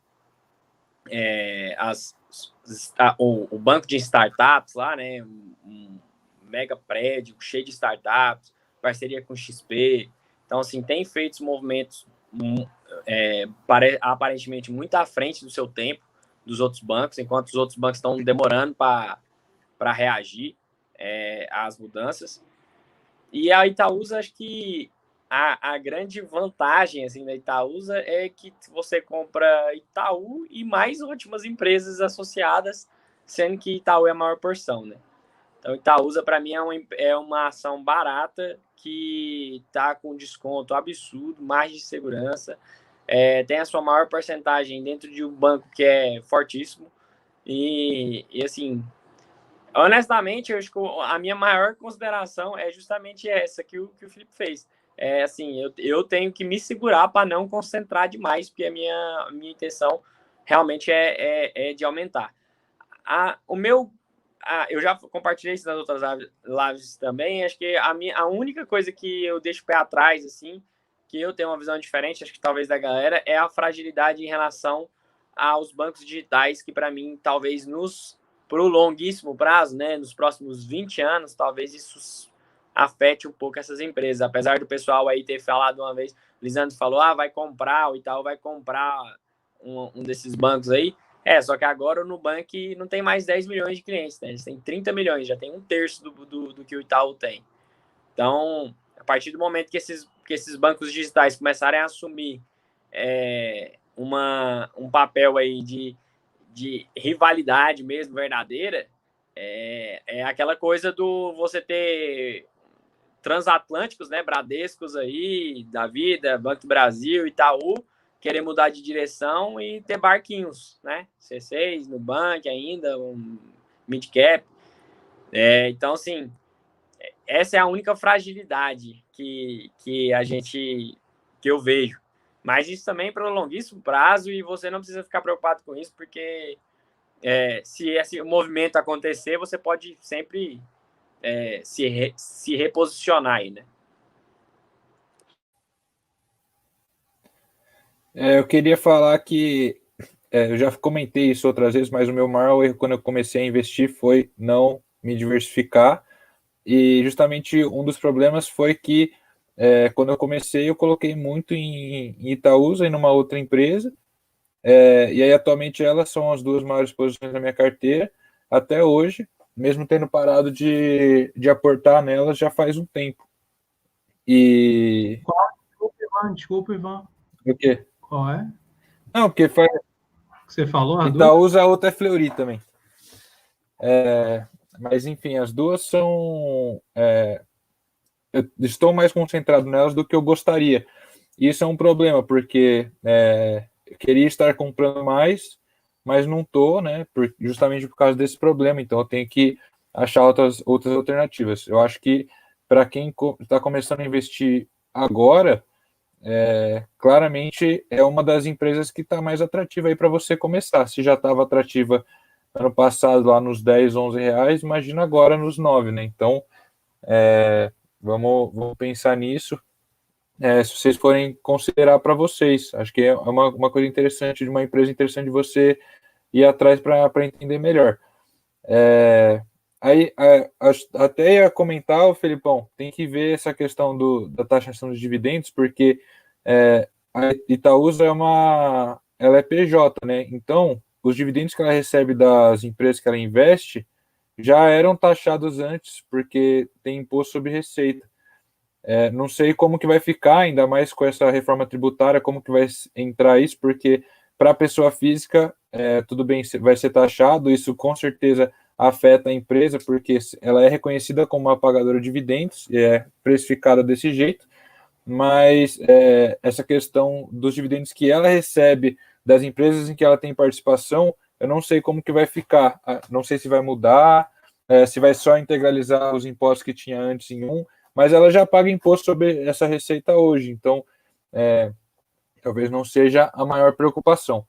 o banco de startups lá, né? Um mega prédio cheio de startups, parceria com XP. Então, assim, tem feito movimentos aparentemente muito à frente do seu tempo, dos outros bancos, enquanto os outros bancos estão demorando para reagir às mudanças. E a Itaúsa, acho que a grande vantagem assim, da Itaúsa é que você compra Itaú e mais ótimas empresas associadas, sendo que Itaú é a maior porção, né? Então, Itaúsa, para mim, é uma ação barata que está com desconto absurdo, margem de segurança, tem a sua maior porcentagem dentro de um banco que é fortíssimo. E assim, honestamente, eu acho que a minha maior consideração é justamente essa que o Felipe fez. Assim, eu tenho que me segurar para não concentrar demais, porque a minha intenção realmente é de aumentar. Eu já compartilhei isso nas outras lives também. Acho que a única coisa que eu deixo o pé atrás, assim, que eu tenho uma visão diferente, acho que talvez da galera, é a fragilidade em relação aos bancos digitais, que para mim, talvez para o longuíssimo prazo, né, nos próximos 20 anos, talvez isso afete um pouco essas empresas. Apesar do pessoal aí ter falado uma vez, o Lisandro falou, vai comprar, o Itaú vai comprar um desses bancos aí. Só que agora o Nubank não tem mais 10 milhões de clientes, né? Eles têm 30 milhões, já tem 1/3 do que o Itaú tem. Então, a partir do momento que esses bancos digitais começarem a assumir um papel aí de rivalidade mesmo, verdadeira, é aquela coisa do você ter transatlânticos, né, Bradescos aí, da vida, Banco do Brasil, Itaú, querer mudar de direção e ter barquinhos, né, C6, Nubank ainda, um mid-cap. Então, assim, essa é a única fragilidade que eu vejo. Mas isso também para um longuíssimo prazo e você não precisa ficar preocupado com isso, porque se esse movimento acontecer, você pode sempre se reposicionar aí, né? Eu queria falar que eu já comentei isso outras vezes, mas o meu maior erro quando eu comecei a investir foi não me diversificar. E justamente um dos problemas foi que quando eu comecei, eu coloquei muito em Itaúsa e numa outra empresa. E aí, atualmente, elas são as duas maiores posições da minha carteira, até hoje, mesmo tendo parado de aportar nelas já faz um tempo. E. Desculpa, Ivan. O quê? Qual é? Não, porque faz. Que você falou? Itaúsa, a outra é Fleury também. Mas, enfim, as duas são. Eu estou mais concentrado nelas do que eu gostaria. E isso é um problema, porque eu queria estar comprando mais, mas não estou, né? Justamente por causa desse problema. Então, eu tenho que achar outras alternativas. Eu acho que, para quem está começando a investir agora, claramente é uma das empresas que está mais atrativa aí para você começar. Se já estava atrativa ano passado lá nos 10, 11 reais, imagina agora nos 9, né? Então, vamos pensar nisso. Se vocês forem considerar para vocês, acho que é uma coisa interessante, de uma empresa interessante de você ir atrás para entender melhor. Aí, até ia comentar, Felipão, tem que ver essa questão da taxação dos dividendos, porque a Itaúsa ela é PJ, né? Então, os dividendos que ela recebe das empresas que ela investe já eram taxados antes, porque tem imposto sobre receita. Não sei como que vai ficar, ainda mais com essa reforma tributária, como que vai entrar isso, porque para a pessoa física, tudo bem, vai ser taxado, isso com certeza afeta a empresa, porque ela é reconhecida como uma pagadora de dividendos, e é precificada desse jeito, mas essa questão dos dividendos que ela recebe das empresas em que ela tem participação, eu não sei como que vai ficar, não sei se vai mudar, se vai só integralizar os impostos que tinha antes em um, mas ela já paga imposto sobre essa receita hoje, então talvez não seja a maior preocupação.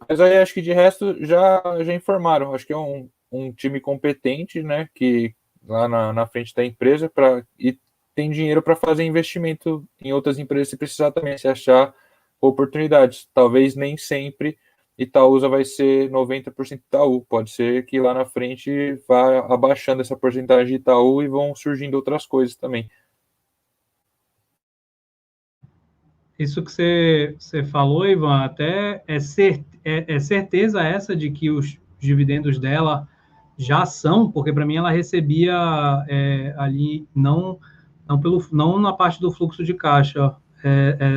Mas aí acho que de resto já informaram, acho que é um time competente, né, que lá na frente da empresa, e tem dinheiro para fazer investimento em outras empresas se precisar também, se achar oportunidades. Talvez nem sempre Itaúsa vai ser 90% Itaú, pode ser que lá na frente vá abaixando essa porcentagem de Itaú e vão surgindo outras coisas também. Isso que você falou, Ivan, até é certeza essa de que os dividendos dela já são, porque para mim ela recebia ali não na parte do fluxo de caixa,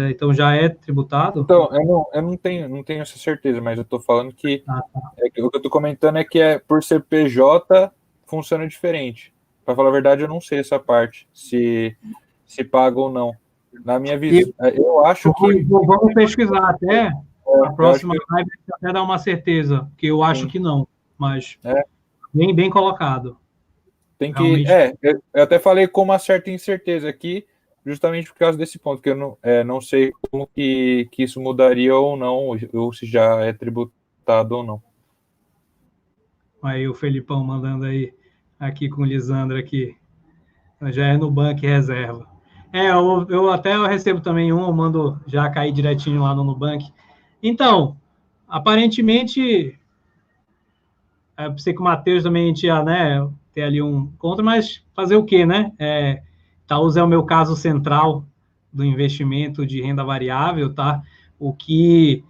então já é tributado? Então, eu não tenho essa certeza, mas eu estou falando que o que eu estou comentando é que por ser PJ funciona diferente. Para falar a verdade, eu não sei essa parte, se paga ou não. Na minha visão, eu acho que... Vamos pesquisar até a próxima live, até dar uma certeza, porque eu acho que não, mas bem colocado. Tem que... eu até falei com uma certa incerteza aqui, justamente por causa desse ponto, que eu não sei como que isso mudaria ou não, ou se já é tributado ou não. Aí o Felipão mandando aí, aqui com o Lisandro aqui, já é no Nubank reserva. Eu até recebo também eu mando já cair direitinho lá no Nubank. Então, aparentemente, eu sei que o Matheus também tinha, né, ter ali um contra, mas fazer o quê, né? Itaúsa é o meu caso central do investimento de renda variável, tá? O que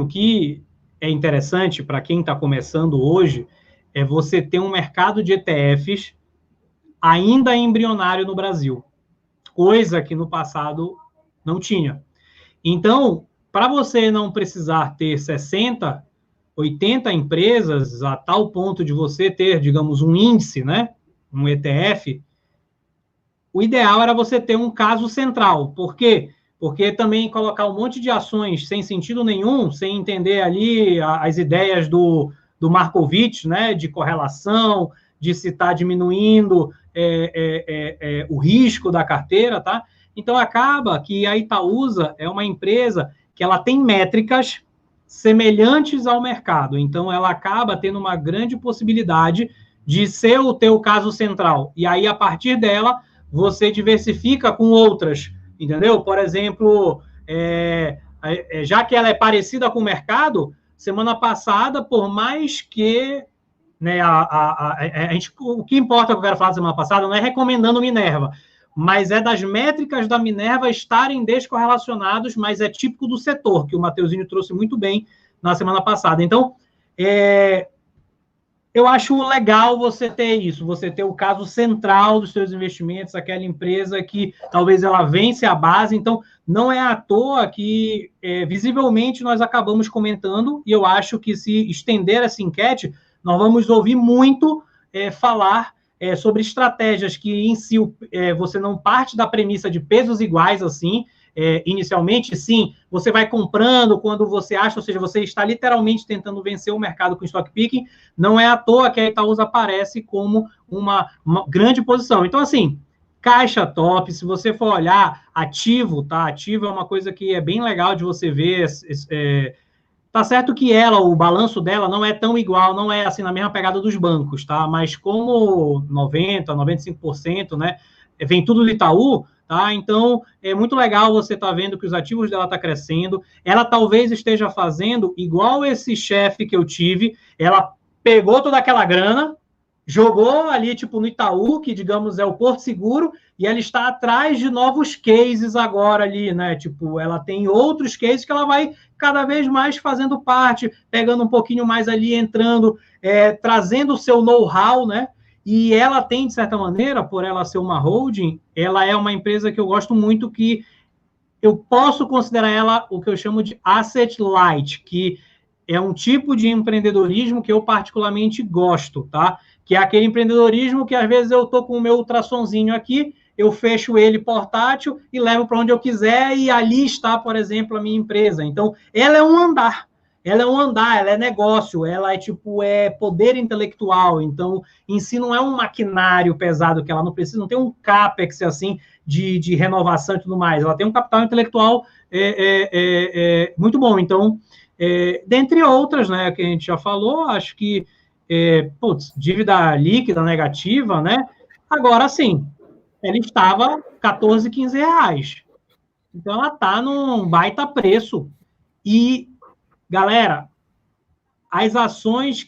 o que é interessante para quem está começando hoje é você ter um mercado de ETFs ainda embrionário no Brasil, coisa que no passado não tinha. Então, para você não precisar ter 60, 80 empresas a tal ponto de você ter, digamos, um índice, né, um ETF, o ideal era você ter um caso central. Por quê? Porque também colocar um monte de ações sem sentido nenhum, sem entender ali as ideias do Markowitz, né, de correlação, de se está diminuindo o risco da carteira, tá? Então, acaba que a Itaúsa é uma empresa que ela tem métricas semelhantes ao mercado. Então, ela acaba tendo uma grande possibilidade de ser o teu caso central. E aí, a partir dela, você diversifica com outras entendeu? Por exemplo, já que ela é parecida com o mercado, semana passada, por mais que, né, o que importa que eu quero falar da semana passada não é recomendando Minerva, mas é das métricas da Minerva estarem descorrelacionados, mas é típico do setor, que o Mateuzinho trouxe muito bem na semana passada. Então, eu acho legal você ter isso, você ter o caso central dos seus investimentos, aquela empresa que talvez ela vence a base. Então, não é à toa que, visivelmente, nós acabamos comentando, e eu acho que se estender essa enquete, nós vamos ouvir muito falar sobre estratégias que, em si, você não parte da premissa de pesos iguais, assim, inicialmente, sim, você vai comprando quando você acha, ou seja, você está literalmente tentando vencer o mercado com stock picking. Não é à toa que a Itaúsa aparece como uma grande posição. Então, assim, caixa top, se você for olhar ativo, tá? Ativo é uma coisa que é bem legal de você ver. Tá certo que o balanço dela não é tão igual, não é assim na mesma pegada dos bancos, tá? Mas como 90%, 95%, né, vem tudo do Itaú, tá? Então, é muito legal você estar vendo que os ativos dela estão crescendo. Ela talvez esteja fazendo igual esse chefe que eu tive, ela pegou toda aquela grana, jogou ali, tipo, no Itaú, que, digamos, é o Porto Seguro, e ela está atrás de novos cases agora ali, né? Tipo, ela tem outros cases que ela vai cada vez mais fazendo parte, pegando um pouquinho mais ali, entrando, trazendo o seu know-how, né? E ela tem, de certa maneira, por ela ser uma holding, ela é uma empresa que eu gosto muito, que eu posso considerar ela o que eu chamo de asset light, que é um tipo de empreendedorismo que eu particularmente gosto, tá? Que é aquele empreendedorismo que, às vezes, eu tô com o meu ultrassonzinho aqui, eu fecho ele portátil e levo para onde eu quiser, e ali está, por exemplo, a minha empresa. Então, ela é um andar. Ela é negócio, ela é poder intelectual. Então, em si, não é um maquinário pesado, que ela não precisa, não tem um CAPEX, assim, de renovação e tudo mais. Ela tem um capital intelectual muito bom. Então, dentre outras, né, que a gente já falou, acho que, dívida líquida negativa, né? Agora, sim, ela estava 14, 15 reais. Então, ela está num baita preço. E, galera, as ações,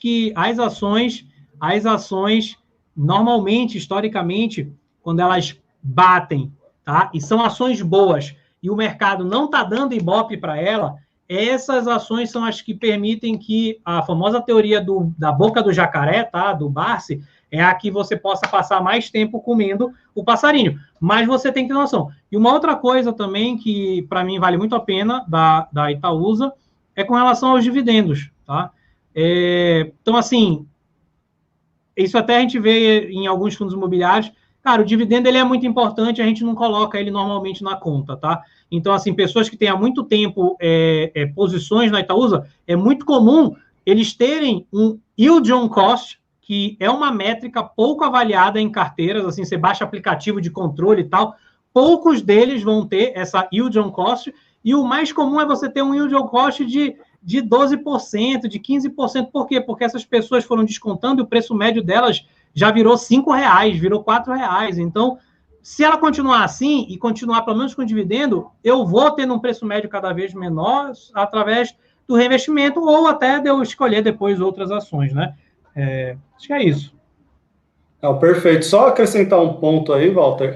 normalmente, historicamente, quando elas batem, tá? E são ações boas, e o mercado não está dando ibope para ela, essas ações são as que permitem que a famosa teoria da boca do jacaré, tá? Do Barsi, é a que você possa passar mais tempo comendo o passarinho. Mas você tem que ter noção. E uma outra coisa também que, para mim, vale muito a pena da Itaúsa é com relação aos dividendos, tá? Então, assim, isso até a gente vê em alguns fundos imobiliários. Cara, o dividendo ele é muito importante, a gente não coloca ele normalmente na conta, tá? Então, assim, pessoas que têm há muito tempo posições na Itaúsa, é muito comum eles terem um yield on cost, que é uma métrica pouco avaliada em carteiras, assim, você baixa aplicativo de controle e tal, poucos deles vão ter essa yield on cost, e o mais comum é você ter um yield on cost de 12%, de 15%. Por quê? Porque essas pessoas foram descontando e o preço médio delas já virou R$5, virou R$4. Então, se ela continuar assim e continuar pelo menos com dividendo, eu vou ter um preço médio cada vez menor através do reinvestimento, ou até de eu escolher depois outras ações, né? Acho que é isso. Perfeito. Só acrescentar um ponto aí, Walter.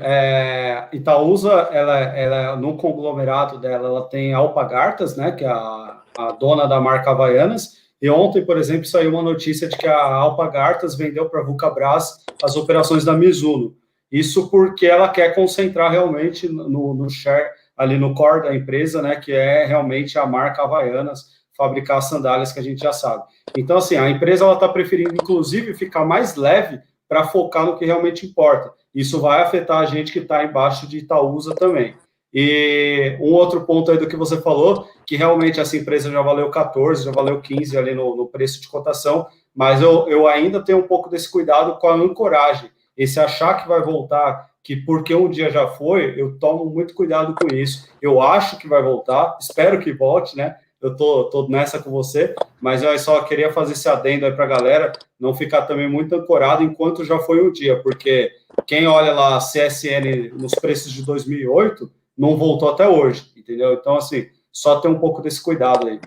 Itaúsa, ela no conglomerado dela, ela tem a Alpargatas, né, que é a dona da marca Havaianas, e ontem, por exemplo, saiu uma notícia de que a Alpargatas vendeu para a Vulcabras as operações da Mizuno. Isso porque ela quer concentrar realmente no share, ali no core da empresa, né, que é realmente a marca Havaianas, fabricar as sandálias que a gente já sabe. Então, assim, a empresa está preferindo, inclusive, ficar mais leve para focar no que realmente importa. Isso vai afetar a gente que está embaixo de Itaúsa também. E um outro ponto aí do que você falou, que realmente essa empresa já valeu 14, já valeu 15 ali no preço de cotação, mas eu ainda tenho um pouco desse cuidado com a ancoragem. Esse achar que vai voltar, que porque um dia já foi, eu tomo muito cuidado com isso. Eu acho que vai voltar, espero que volte, né? Eu tô nessa com você, mas eu só queria fazer esse adendo aí para a galera, não ficar também muito ancorado enquanto já foi um dia, porque quem olha lá a CSN nos preços de 2008, não voltou até hoje, entendeu? Então, assim, só ter um pouco desse cuidado aí.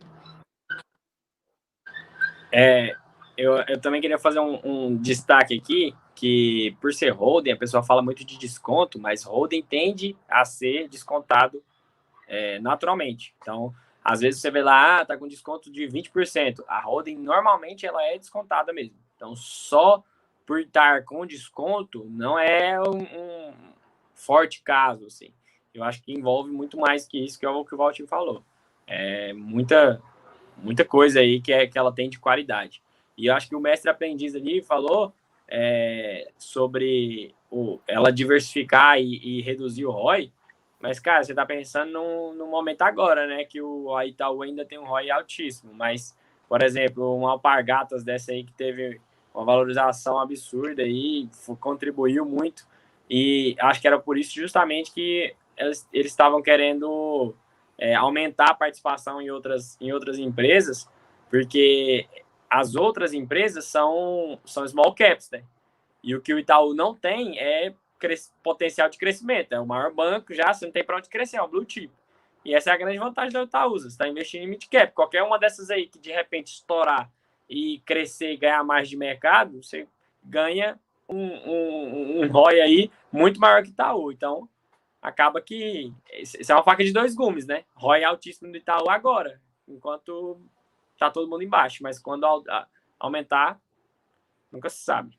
Eu também queria fazer um destaque aqui, que por ser holding, a pessoa fala muito de desconto, mas holding tende a ser descontado naturalmente. Então, às vezes você vê lá, tá com desconto de 20%. A holding, normalmente, ela é descontada mesmo. Então, só por estar com desconto, não é um forte caso, assim. Eu acho que envolve muito mais que isso, que é o que o Valtinho falou. Muita coisa aí que ela tem de qualidade. E eu acho que o mestre aprendiz ali falou sobre ela diversificar e reduzir o ROI, mas, cara, você tá pensando no momento agora, né, que a Itaú ainda tem um ROI altíssimo, mas, por exemplo, uma Alpargatas dessa aí que teve uma valorização absurda aí, contribuiu muito, e acho que era por isso justamente que eles estavam querendo aumentar a participação em outras empresas, porque as outras empresas são small caps, né? E o que o Itaú não tem é potencial de crescimento. É o maior banco já, você não tem para onde crescer, é um blue chip. E essa é a grande vantagem da Itaú. Você está investindo em mid cap. Qualquer uma dessas aí que de repente estourar e crescer e ganhar mais de mercado, você ganha um ROI aí muito maior que o Itaú. Então, acaba que isso é uma faca de dois gumes, né? ROI altíssimo do Itaú agora, enquanto tá todo mundo embaixo, mas quando aumentar, nunca se sabe.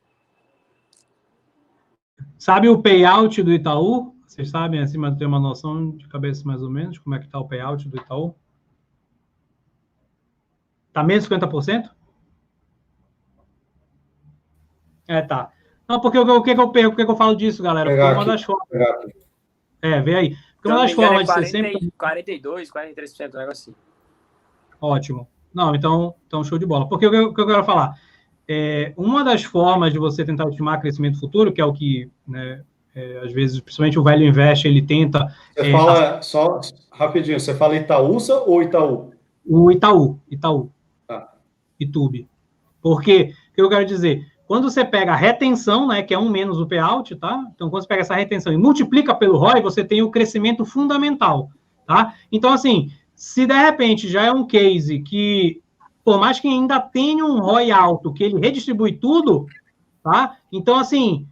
Sabe o payout do Itaú? Vocês sabem, assim, mas tem uma noção de cabeça mais ou menos como é que tá o payout do Itaú? Tá menos de 50%? Tá. Não, porque o que eu falo disso, galera? Porque uma das formas... vê aí. Porque uma das formas de ser sempre... 42%, 43%, um negócio assim. Ótimo. Não, então show de bola. Porque o que eu quero falar? Uma das formas de você tentar estimar crescimento futuro, que é o que, né, às vezes, principalmente o Value Invest, ele tenta... Você fala, só rapidinho, você fala Itaúsa ou Itaú? O Itaú. Tá. Itube. Porque, o que eu quero dizer, quando você pega a retenção, né, que é 1 menos o payout, tá? Então, quando você pega essa retenção e multiplica pelo ROI, você tem o crescimento fundamental, tá? Então, assim, se de repente já é um case que, por mais que ainda tenha um ROI alto, que ele redistribui tudo, tá? Então, assim,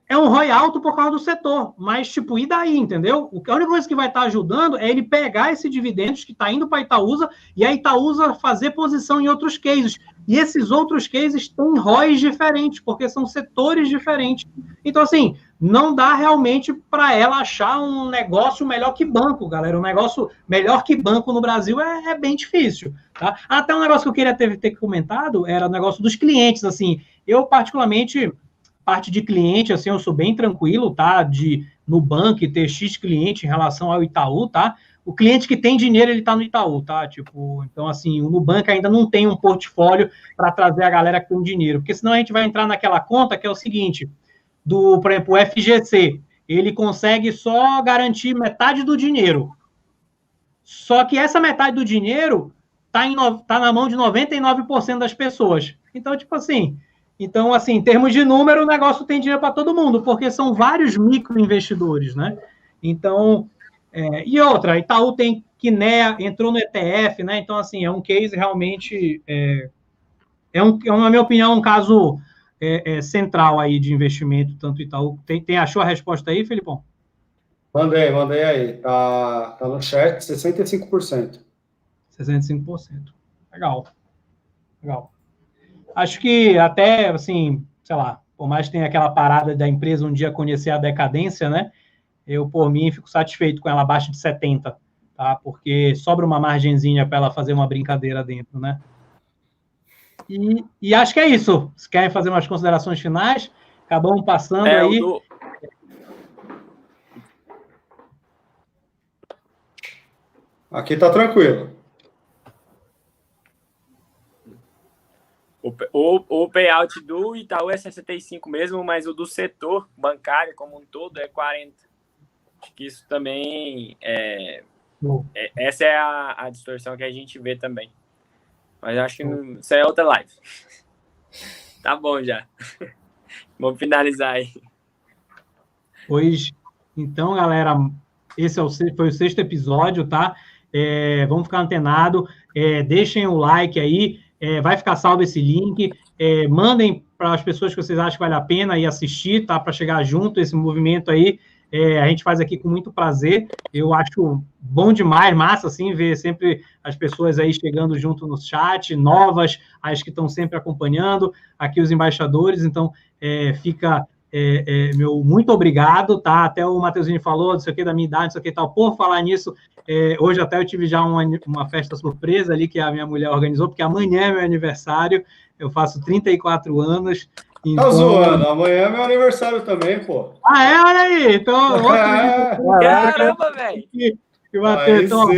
é um ROI alto por causa do setor, mas, tipo, e daí, entendeu? A única coisa que vai estar ajudando é ele pegar esse dividendos que está indo para a Itaúsa e a Itaúsa fazer posição em outros cases. E esses outros cases têm ROIs diferentes, porque são setores diferentes. Então, assim, não dá realmente para ela achar um negócio melhor que banco, galera. Um negócio melhor que banco no Brasil é bem difícil, tá? Até um negócio que eu queria ter comentado era o negócio dos clientes, assim. Eu, particularmente, parte de cliente, assim, eu sou bem tranquilo, tá? De Nubank ter X cliente em relação ao Itaú, tá? O cliente que tem dinheiro, ele tá no Itaú, tá? Tipo, então, assim, o Nubank ainda não tem um portfólio para trazer a galera que tem dinheiro, porque senão a gente vai entrar naquela conta que é o seguinte, por exemplo, o FGC, ele consegue só garantir metade do dinheiro. Só que essa metade do dinheiro tá na mão de 99% das pessoas. Então, tipo assim, em termos de número, o negócio tem dinheiro para todo mundo, porque são vários microinvestidores, né? Então, e outra, Itaú tem Kinea, entrou no ETF, né? Então, assim, é um case realmente, na minha opinião, um caso central aí de investimento, tanto Itaú. Achou a resposta aí, Felipão? Mandei aí. Tá no chat, 65%. 65%. Legal. Acho que até, assim, sei lá, por mais que tenha aquela parada da empresa um dia conhecer a decadência, né? Eu, por mim, fico satisfeito com ela abaixo de 70, tá? Porque sobra uma margenzinha para ela fazer uma brincadeira dentro, né? E acho que é isso. Se querem fazer umas considerações finais, acabamos passando aí. Aqui tá tranquilo. O payout do Itaú é 65 mesmo, mas o do setor bancário como um todo é 40. Acho que isso também essa é a distorção que a gente vê também. Mas acho que isso é outra live. Tá bom já. Vamos finalizar aí. Pois, então, galera, Esse foi o 6º episódio, tá? Vamos ficar antenado. Deixem o like aí. Vai ficar salvo esse link. Mandem para as pessoas que vocês acham que vale a pena ir assistir, tá? Para chegar junto esse movimento aí. A gente faz aqui com muito prazer. Eu acho bom demais, massa, assim, ver sempre as pessoas aí chegando junto no chat, novas, as que estão sempre acompanhando, aqui os embaixadores. Então, fica meu muito obrigado, tá? Até o Mateuzinho falou, não sei o que, da minha idade, não sei o que e tal. Por falar nisso, hoje até eu tive já uma festa surpresa ali que a minha mulher organizou, porque amanhã é meu aniversário, eu faço 34 anos. Tá zoando, amanhã é meu aniversário também, pô. Olha aí, então... Caramba, velho! Então,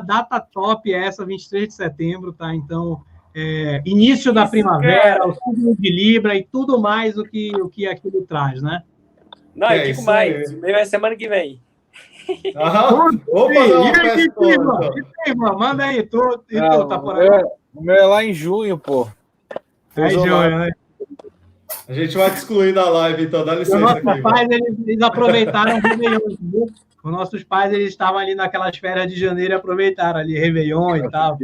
data top é essa, 23 de setembro, tá? Então, início da primavera, o signo de Libra e tudo mais o que aquilo traz, né? Não, eu digo mais, o meu é semana que vem. Vou fazer uma festa. Manda aí, tu tá por aí. O meu é lá em junho, pô. É em junho, né? A gente vai te excluir da live, então dá licença. Os nossos pais, eles aproveitaram o Réveillon. Os nossos pais, eles estavam ali naquelas férias de janeiro e aproveitaram ali Réveillon e tal.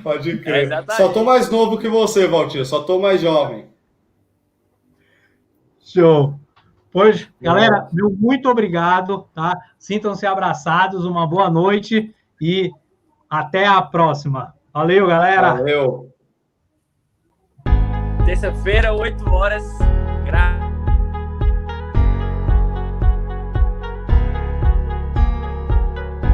Pode crer. Só tô mais novo que você, Valtinho. Só tô mais jovem. Show. Pois, galera, meu muito obrigado, tá? Sintam-se abraçados, uma boa noite e até a próxima. Valeu, galera. Valeu. Terça-feira, 8 horas.